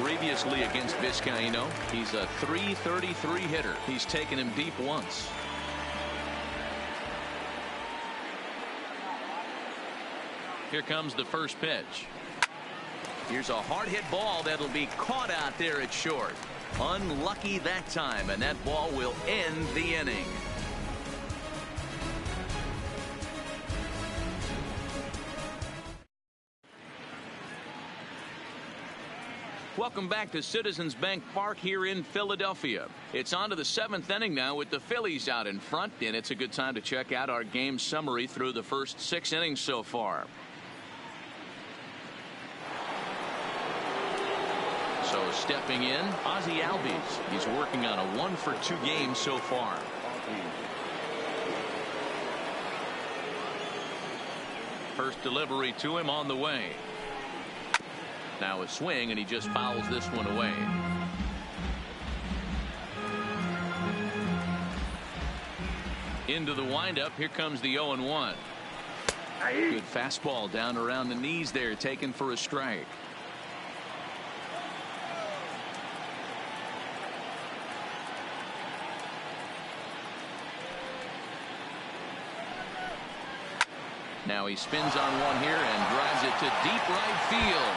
[SPEAKER 3] Previously against Vizcaíno, he's a .333 hitter. He's taken him deep once. Here comes the first pitch. Here's a hard hit ball that'll be caught out there at short. Unlucky that time, and that ball will end the inning. Welcome back to Citizens Bank Park here in Philadelphia. It's on to the 7th inning now with the Phillies out in front, and it's a good time to check out our game summary through the first 6 innings so far. So stepping in, Ozzie Albies. He's working on a 1-for-2 game so far. First delivery to him on the way. Now a swing, and he just fouls this one away. Into the windup. Here comes the 0-1. Good fastball down around the knees there, taken for a strike. Now he spins on one here and drives it to deep right field.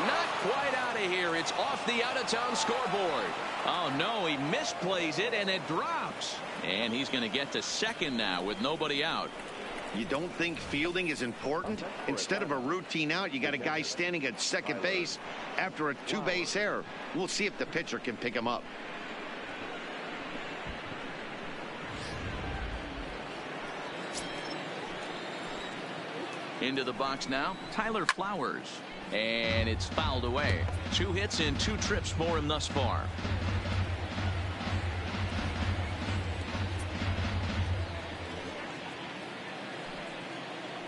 [SPEAKER 3] Not quite out of here. It's off the out-of-town scoreboard. Oh, no, he misplays it, and it drops. And he's going to get to second now with nobody out.
[SPEAKER 4] You don't think fielding is important? Instead of a routine out, you got a guy standing at second base after a 2-base error. We'll see if the pitcher can pick him up.
[SPEAKER 3] Into the box now, Tyler Flowers. And it's fouled away. 2 hits and 2 trips for him thus far.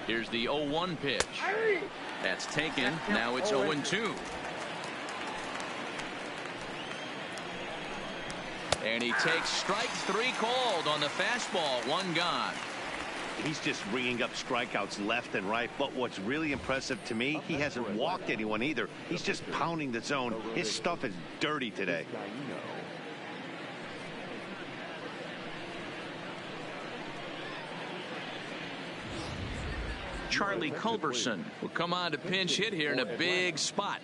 [SPEAKER 3] Here's the 0-1 pitch. That's taken. Now it's 0-2. And he takes strike 3 called on the fastball. 1 gone.
[SPEAKER 4] He's just ringing up strikeouts left and right. But what's really impressive to me, he hasn't walked anyone either. He's just pounding the zone. His stuff is dirty today.
[SPEAKER 3] Charlie Culberson will come on to pinch hit here in a big spot.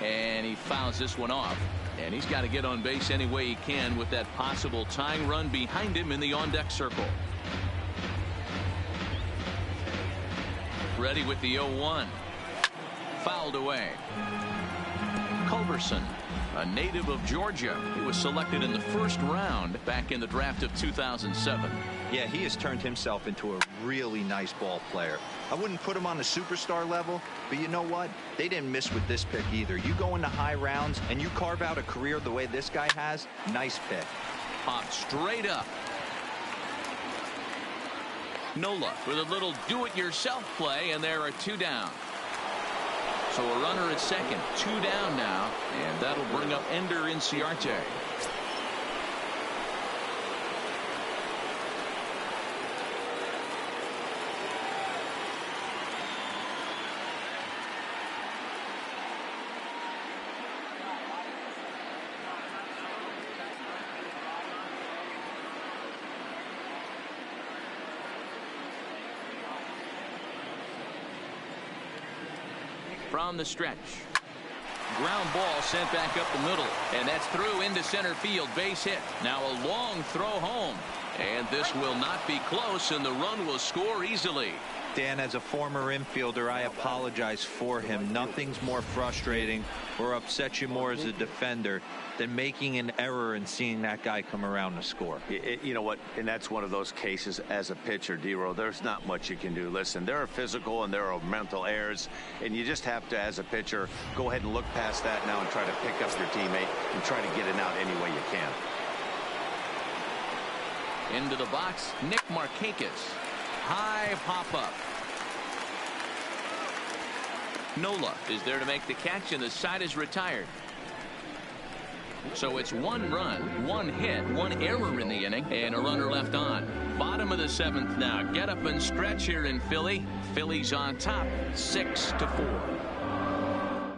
[SPEAKER 3] And he fouls this one off. And he's got to get on base any way he can with that possible tying run behind him in the on-deck circle. Ready with the 0-1. Fouled away. Culberson, a native of Georgia. He was selected in the 1st round back in the draft of 2007.
[SPEAKER 5] Yeah, he has turned himself into a really nice ball player. I wouldn't put him on the superstar level, but you know what? They didn't miss with this pick either. You go into high rounds and you carve out a career the way this guy has, nice pick.
[SPEAKER 3] Popped straight up. Nola with a little do-it-yourself play, and there are 2 down. So a runner at second, 2 down now, and that'll bring up Ender Inciarte. From the stretch. Ground ball sent back up the middle, and that's through into center field. Base hit. Now a long throw home, and this will not be close, and the run will score easily.
[SPEAKER 5] Dan, as a former infielder, I apologize for him. Nothing's more frustrating or upsets you more as a defender than making an error and seeing that guy come around to score.
[SPEAKER 4] You know what? And that's one of those cases as a pitcher, D-Row. There's not much you can do. Listen, there are physical and there are mental errors, and you just have to, as a pitcher, go ahead and look past that now and try to pick up your teammate and try to get it out any way you can.
[SPEAKER 3] Into the box, Nick Markakis. High pop-up. Nola is there to make the catch, and the side is retired. So it's 1 run, 1 hit, 1 error in the inning, and a runner left on. Bottom of the 7th now. Get up and stretch here in Philly. Phillies on top, 6-4.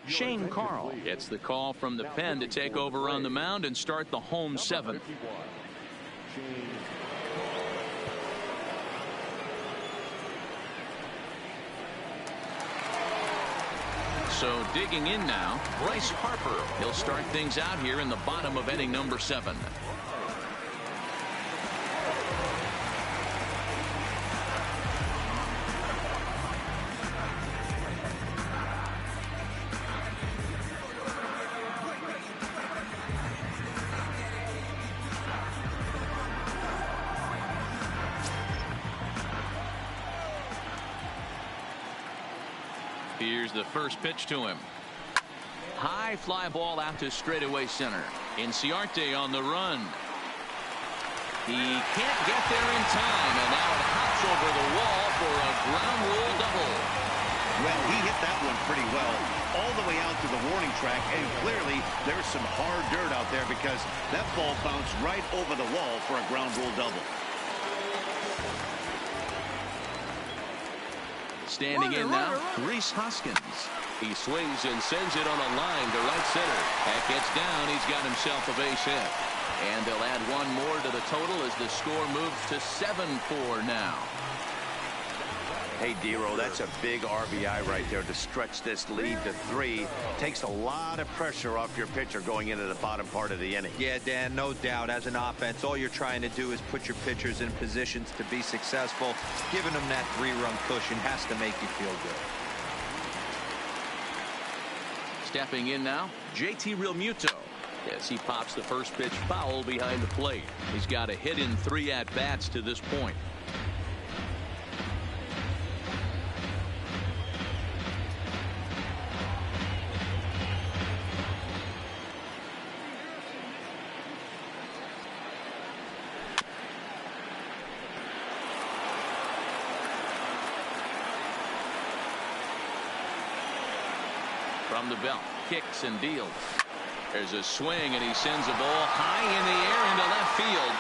[SPEAKER 3] Shane Carl gets the call from the pen to take over on the mound and start the home 7th. So digging in now, Bryce Harper. He'll start things out here in the bottom of inning number 7. Here's the first pitch to him. High fly ball out to straightaway center. Inciarte on the run. He can't get there in time, and now it hops over the wall for a ground rule double.
[SPEAKER 4] Well, he hit that one pretty well all the way out to the warning track, and clearly there's some hard dirt out there because that ball bounced right over the wall for a ground rule double.
[SPEAKER 3] Standing in now, Rhys Hoskins. He swings and sends it on a line to right center. That gets down. He's got himself a base hit. And they'll add one more to the total as the score moves to 7-4 now.
[SPEAKER 4] Hey, Dero, that's a big RBI right there to stretch this lead to 3. Takes a lot of pressure off your pitcher going into the bottom part of the inning.
[SPEAKER 5] Yeah, Dan, no doubt. As an offense, all you're trying to do is put your pitchers in positions to be successful. Giving them that 3-run cushion has to make you feel good.
[SPEAKER 3] Stepping in now, JT Realmuto. As he pops the first pitch foul behind the plate. He's got a hit in 3 at-bats to this point. From the belt, kicks and deals. There's a swing, and he sends a ball high in the air into left field.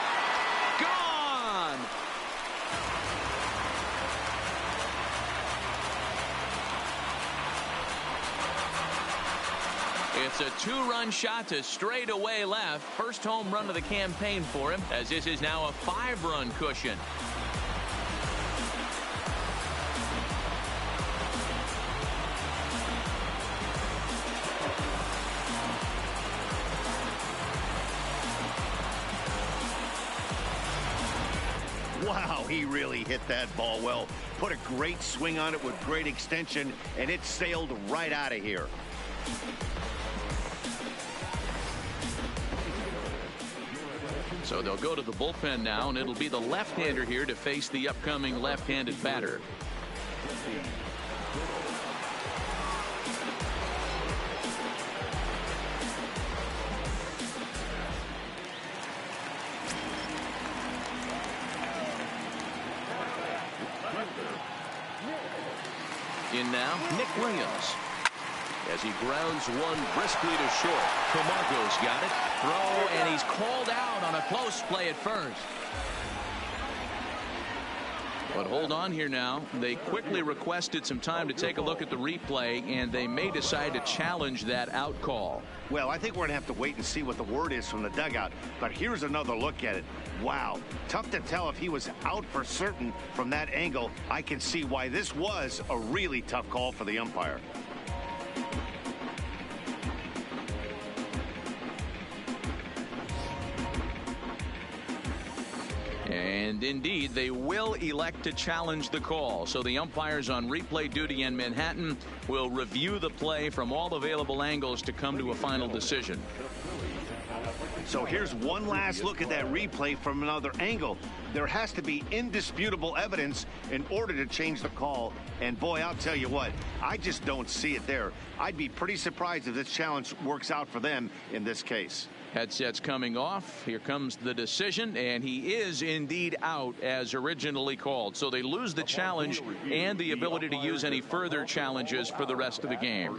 [SPEAKER 3] Gone! It's a 2-run shot to straightaway left. First home run of the campaign for him, as this is now a 5-run cushion.
[SPEAKER 4] Wow, he really hit that ball well. Put a great swing on it with great extension, and it sailed right out of here.
[SPEAKER 3] So they'll go to the bullpen now, and it'll be the left-hander here to face the upcoming left-handed batter. In now, Nick Williams. As he grounds one briskly to short. Camargo's got it. Throw, and he's called out on a close play at first. But hold on here now. They quickly requested some time to take a look at the replay, and they may decide to challenge that out call.
[SPEAKER 4] Well, I think we're going to have to wait and see what the word is from the dugout. But here's another look at it. Wow. Tough to tell if he was out for certain from that angle. I can see why this was a really tough call for the umpire.
[SPEAKER 3] And indeed, they will elect to challenge the call. So the umpires on replay duty in Manhattan will review the play from all available angles to come to a final decision.
[SPEAKER 4] So here's one last look at that replay from another angle. There has to be indisputable evidence in order to change the call. And boy, I'll tell you what, I just don't see it there. I'd be pretty surprised if this challenge works out for them in this case.
[SPEAKER 3] Headsets coming off. Here comes the decision, and he is indeed out as originally called. So they lose the challenge and the ability to use any further challenges for the rest of the game.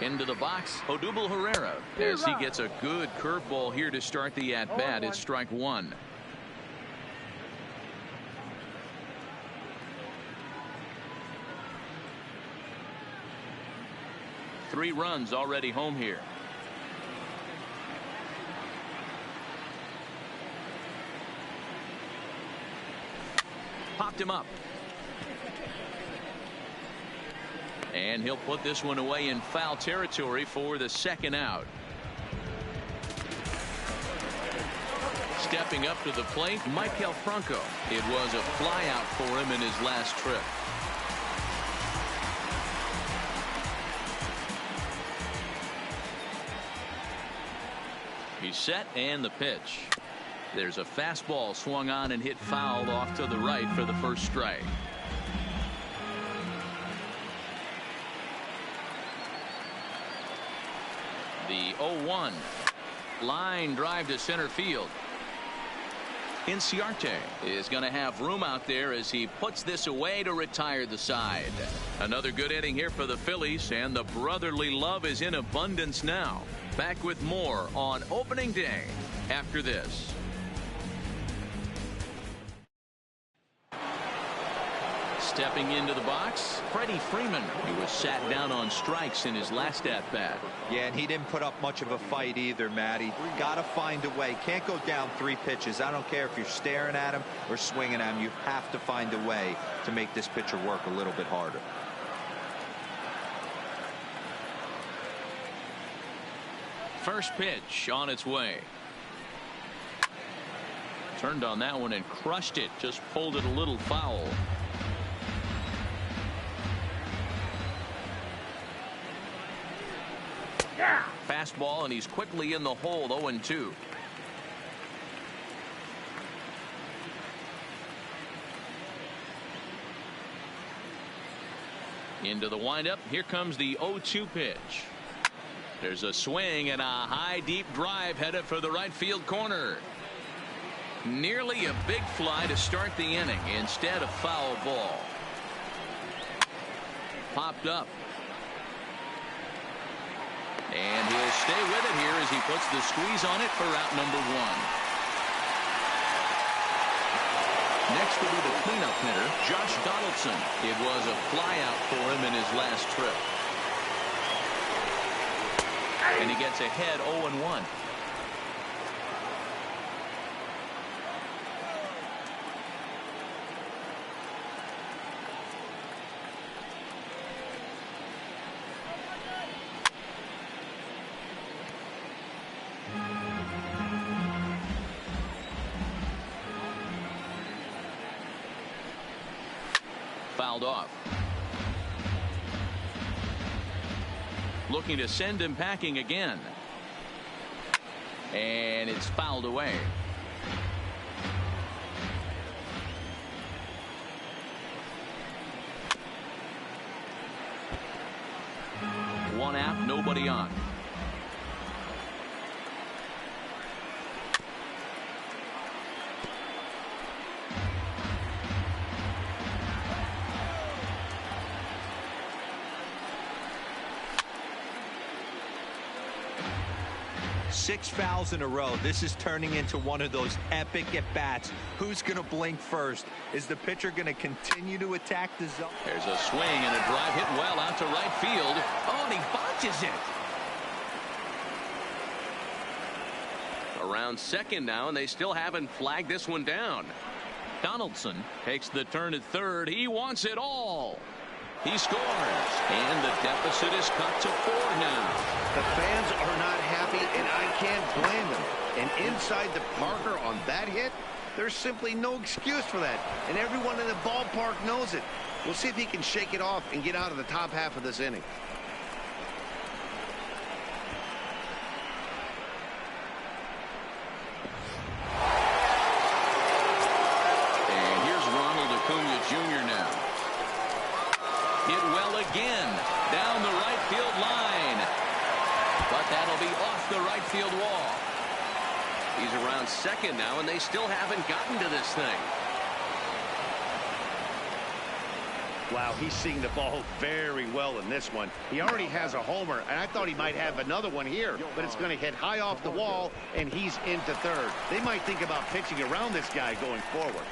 [SPEAKER 3] Into the box, Odubel Herrera, as he gets a good curveball here to start the at-bat. It's strike 1. Three runs already home here. him up. And he'll put this one away in foul territory for the second out. Stepping up to the plate, Maikel Franco. It was a fly out for him in his last trip. He's set, and the pitch. There's a fastball swung on and hit foul off to the right for the first strike. The 0-1. Line drive to center field. Inciarte is going to have room out there as he puts this away to retire the side. Another good inning here for the Phillies, and the brotherly love is in abundance now. Back with more on opening day after this. Stepping into the box, Freddie Freeman. He was sat down on strikes in his last at-bat.
[SPEAKER 5] Yeah, and he didn't put up much of a fight either, Matty. Got to find a way. Can't go down 3 pitches. I don't care if you're staring at him or swinging at him. You have to find a way to make this pitcher work a little bit harder.
[SPEAKER 3] First pitch on its way. Turned on that one and crushed it. Just pulled it a little foul. Fastball, and he's quickly in the hole. 0-2. Into the windup. Here comes the 0-2 pitch. There's a swing and a high deep drive headed for the right field corner. Nearly a big fly to start the inning. Instead, a foul ball. Popped up. And he'll stay with it here as he puts the squeeze on it for out number 1. Next will be the cleanup hitter, Josh Donaldson. It was a flyout for him in his last trip. And he gets ahead 0-1. Fouled off. Looking to send him packing again. And it's fouled away. One out, nobody on.
[SPEAKER 5] Six fouls in a row. This is turning into one of those epic at-bats. Who's going to blink first? Is the pitcher going to continue to attack the zone?
[SPEAKER 3] There's a swing and a drive hit well out to right field. Oh, and he botches it. Around second now, and they still haven't flagged this one down. Donaldson takes the turn at third. He wants it all. He scores, and the deficit is cut to 4 now.
[SPEAKER 4] The fans are not happy, and I can't blame them. And inside the Parker on that hit, there's simply no excuse for that. And everyone in the ballpark knows it. We'll see if he can shake it off and get out of the top half of this inning.
[SPEAKER 3] And here's Ronald Acuna Jr. now. Hit well again down the right field line. But that'll be off the right field wall. He's around second now, and they still haven't gotten to this thing.
[SPEAKER 4] Wow, he's seeing the ball very well in this one. He already has a homer, and I thought he might have another one here, but it's going to hit high off the wall, and he's into third. They might think about pitching around this guy going forward.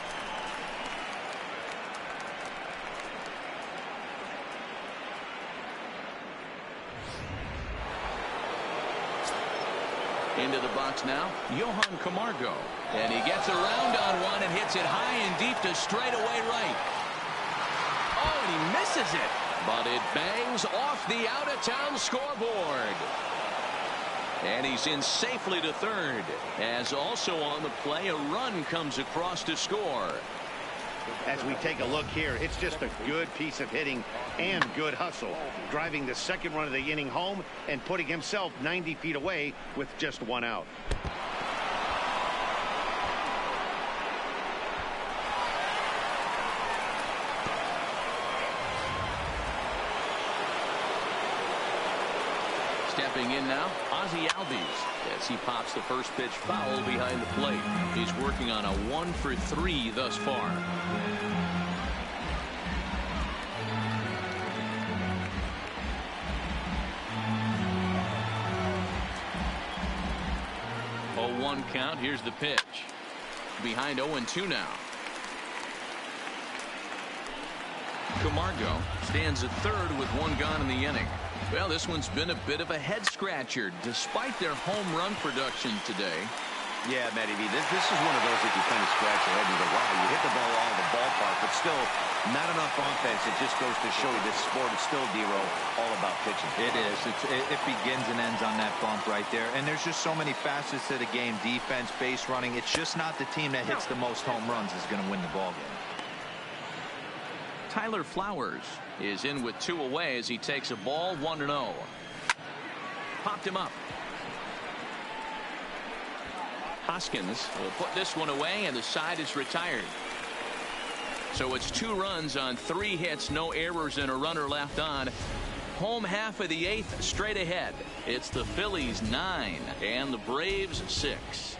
[SPEAKER 3] Into the box now, Johan Camargo. And he gets around on one and hits it high and deep to straightaway right. Oh, and he misses it. But it bangs off the out-of-town scoreboard. And he's in safely to third. As also on the play, a run comes across to score.
[SPEAKER 4] As we take a look here, it's just a good piece of hitting and good hustle, driving the second run of the inning home and putting himself 90 feet away with just one out.
[SPEAKER 3] Stepping in now, Ozzie Albies, as he pops the first pitch foul behind the plate. He's working on a 1-for-3 thus far. Oh, 1 count. Here's the pitch. Behind 0-2 now. Camargo stands at third with 1 gone in the inning. Well, this one's been a bit of a head scratcher despite their home run production today.
[SPEAKER 4] Yeah, Matty V, this is one of those that you kind of scratch your head and go, wow, you hit the ball out of the ballpark, but still not enough offense. It just goes to show you this sport is still, D-Row, all about pitching.
[SPEAKER 5] It is. It begins and ends on that bump right there. And there's just so many facets to the game. Defense, base running. It's just not the team that hits the most home runs is going to win the ball game.
[SPEAKER 3] Tyler Flowers is in with 2 away as he takes a ball 1-0. Popped him up. Hoskins will put this one away and the side is retired. So it's 2 runs on 3 hits, no errors and a runner left on. Home half of the 8th straight ahead. It's the Phillies 9 and the Braves 6.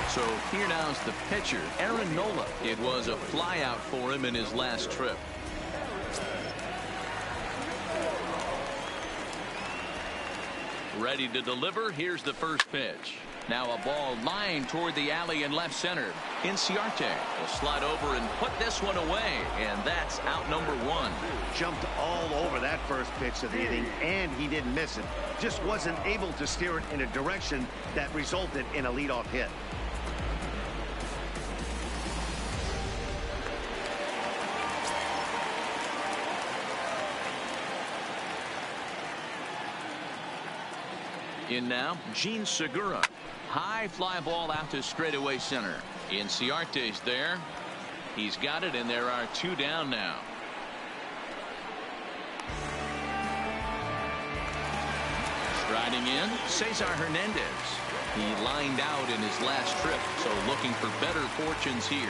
[SPEAKER 3] So here now is the pitcher, Aaron Nola. It was a flyout for him in his last trip. Ready to deliver. Here's the first pitch. Now a ball lined toward the alley in left center. Inciarte will slide over and put this one away, and that's out number 1.
[SPEAKER 4] Jumped all over that first pitch of the inning, and he didn't miss it. Just wasn't able to steer it in a direction that resulted in a leadoff hit.
[SPEAKER 3] In now, Gene Segura. High fly ball out to straightaway center. Inciarte's there. He's got it, and there are 2 down now. Striding in, Cesar Hernandez. He lined out in his last trip, so looking for better fortunes here.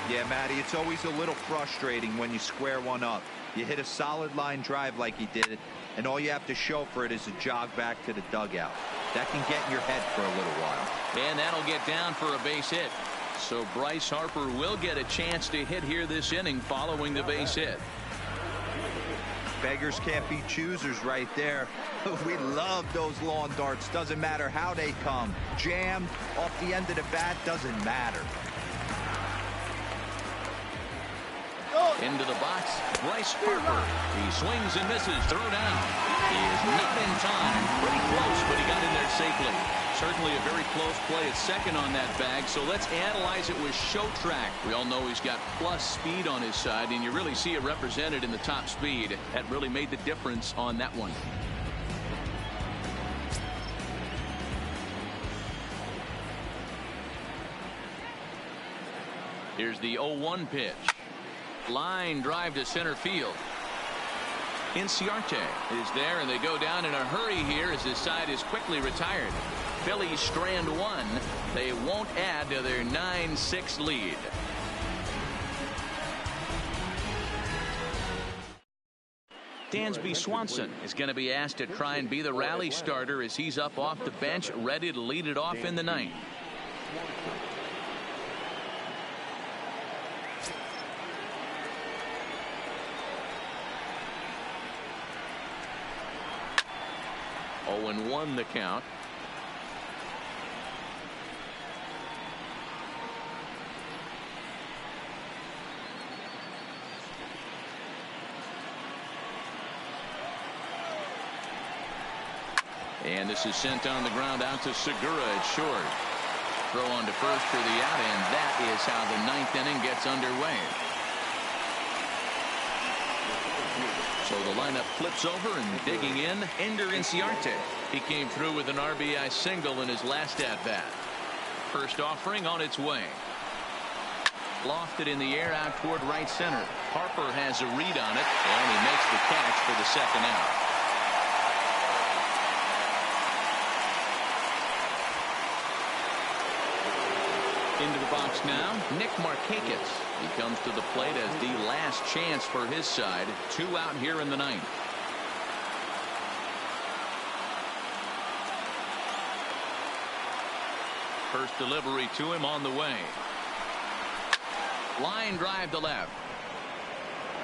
[SPEAKER 5] Yeah, Matty, it's always a little frustrating when you square one up. You hit a solid line drive like he did, and all you have to show for it is a jog back to the dugout. That can get in your head for a little while.
[SPEAKER 3] And that'll get down for a base hit. So Bryce Harper will get a chance to hit here this inning following the base hit.
[SPEAKER 5] Beggars can't be choosers right there. We love those lawn darts. Doesn't matter how they come. Jammed off the end of the bat, doesn't matter.
[SPEAKER 3] Into the box, Bryce Harper. He swings and misses, throw down. He is not in time. Pretty close, but he got in there safely. Certainly a very close play at second on that bag, so let's analyze it with show track. We all know he's got plus speed on his side, and you really see it represented in the top speed. That really made the difference on that one. Here's the 0-1 pitch. Line drive to center field. Inciarte is there, and they go down in a hurry here as his side is quickly retired. Phillies strand 1. They won't add to their 9-6 lead. Dansby Swanson is going to be asked to try and be the rally starter as he's up off the bench, ready to lead it off in the 9th. 0-1 the count. And this is sent on the ground out to Segura at short. Throw on to first for the out, and that is how the ninth inning gets underway. So the lineup flips over, and digging in, Ender Inciarte. He came through with an RBI single in his last at-bat. First offering on its way. Lofted in the air out toward right center. Harper has a read on it, and he makes the catch for the second out. Into the box now, Nick Markakis. He comes to the plate as the last chance for his side. 2 out here in the ninth. First delivery to him on the way. Line drive to left.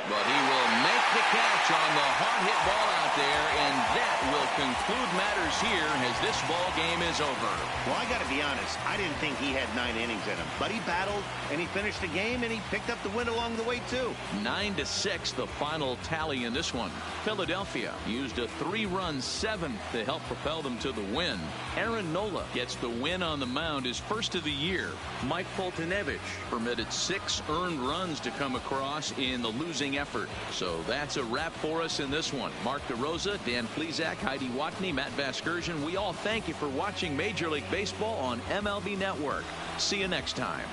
[SPEAKER 3] But he will make the catch on the hard hit ball out there, and that will conclude matters here as this ball game is over.
[SPEAKER 4] Well, I got to be honest, I didn't think he had 9 innings in him, but he battled and he finished the game and he picked up the win along the way too.
[SPEAKER 3] 9-6 the final tally in this one. Philadelphia used a 3-run 7th to help propel them to the win. Aaron Nola gets the win on the mound, his first of the year. Mike Foltynewicz permitted 6 earned runs to come across in the losing effort. So that's a wrap for us in this one. Mark DeRosa, Dan Plesac, Heidi Watney, Matt Vasgersian, we all thank you for watching Major League Baseball on MLB Network. See you next time.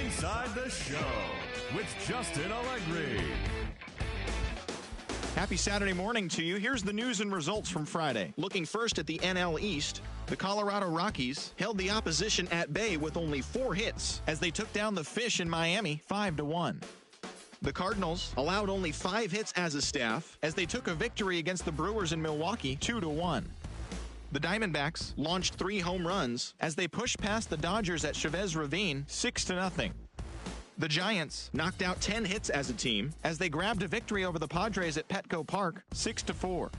[SPEAKER 8] Inside the Show with Justin Allegri.
[SPEAKER 9] Happy Saturday morning to you. Here's the news and results from Friday. Looking first at the NL East, the Colorado Rockies held the opposition at bay with only 4 hits as they took down the Fish in Miami 5-1. The Cardinals allowed only 5 hits as a staff as they took a victory against the Brewers in Milwaukee 2-1. The Diamondbacks launched 3 home runs as they pushed past the Dodgers at Chavez Ravine 6-0. The Giants knocked out 10 hits as a team as they grabbed a victory over the Padres at Petco Park 6-4.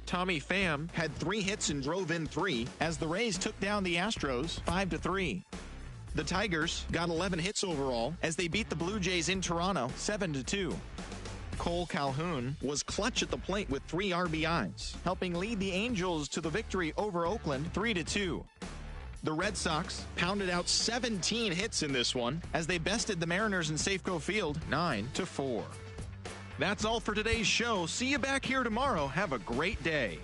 [SPEAKER 9] Tommy Pham had 3 hits and drove in 3 as the Rays took down the Astros 5-3. The Tigers got 11 hits overall as they beat the Blue Jays in Toronto 7-2. Cole Calhoun was clutch at the plate with 3 RBIs, helping lead the Angels to the victory over Oakland 3-2. The Red Sox pounded out 17 hits in this one as they bested the Mariners in Safeco Field 9-4. That's all for today's show. See you back here tomorrow. Have a great day.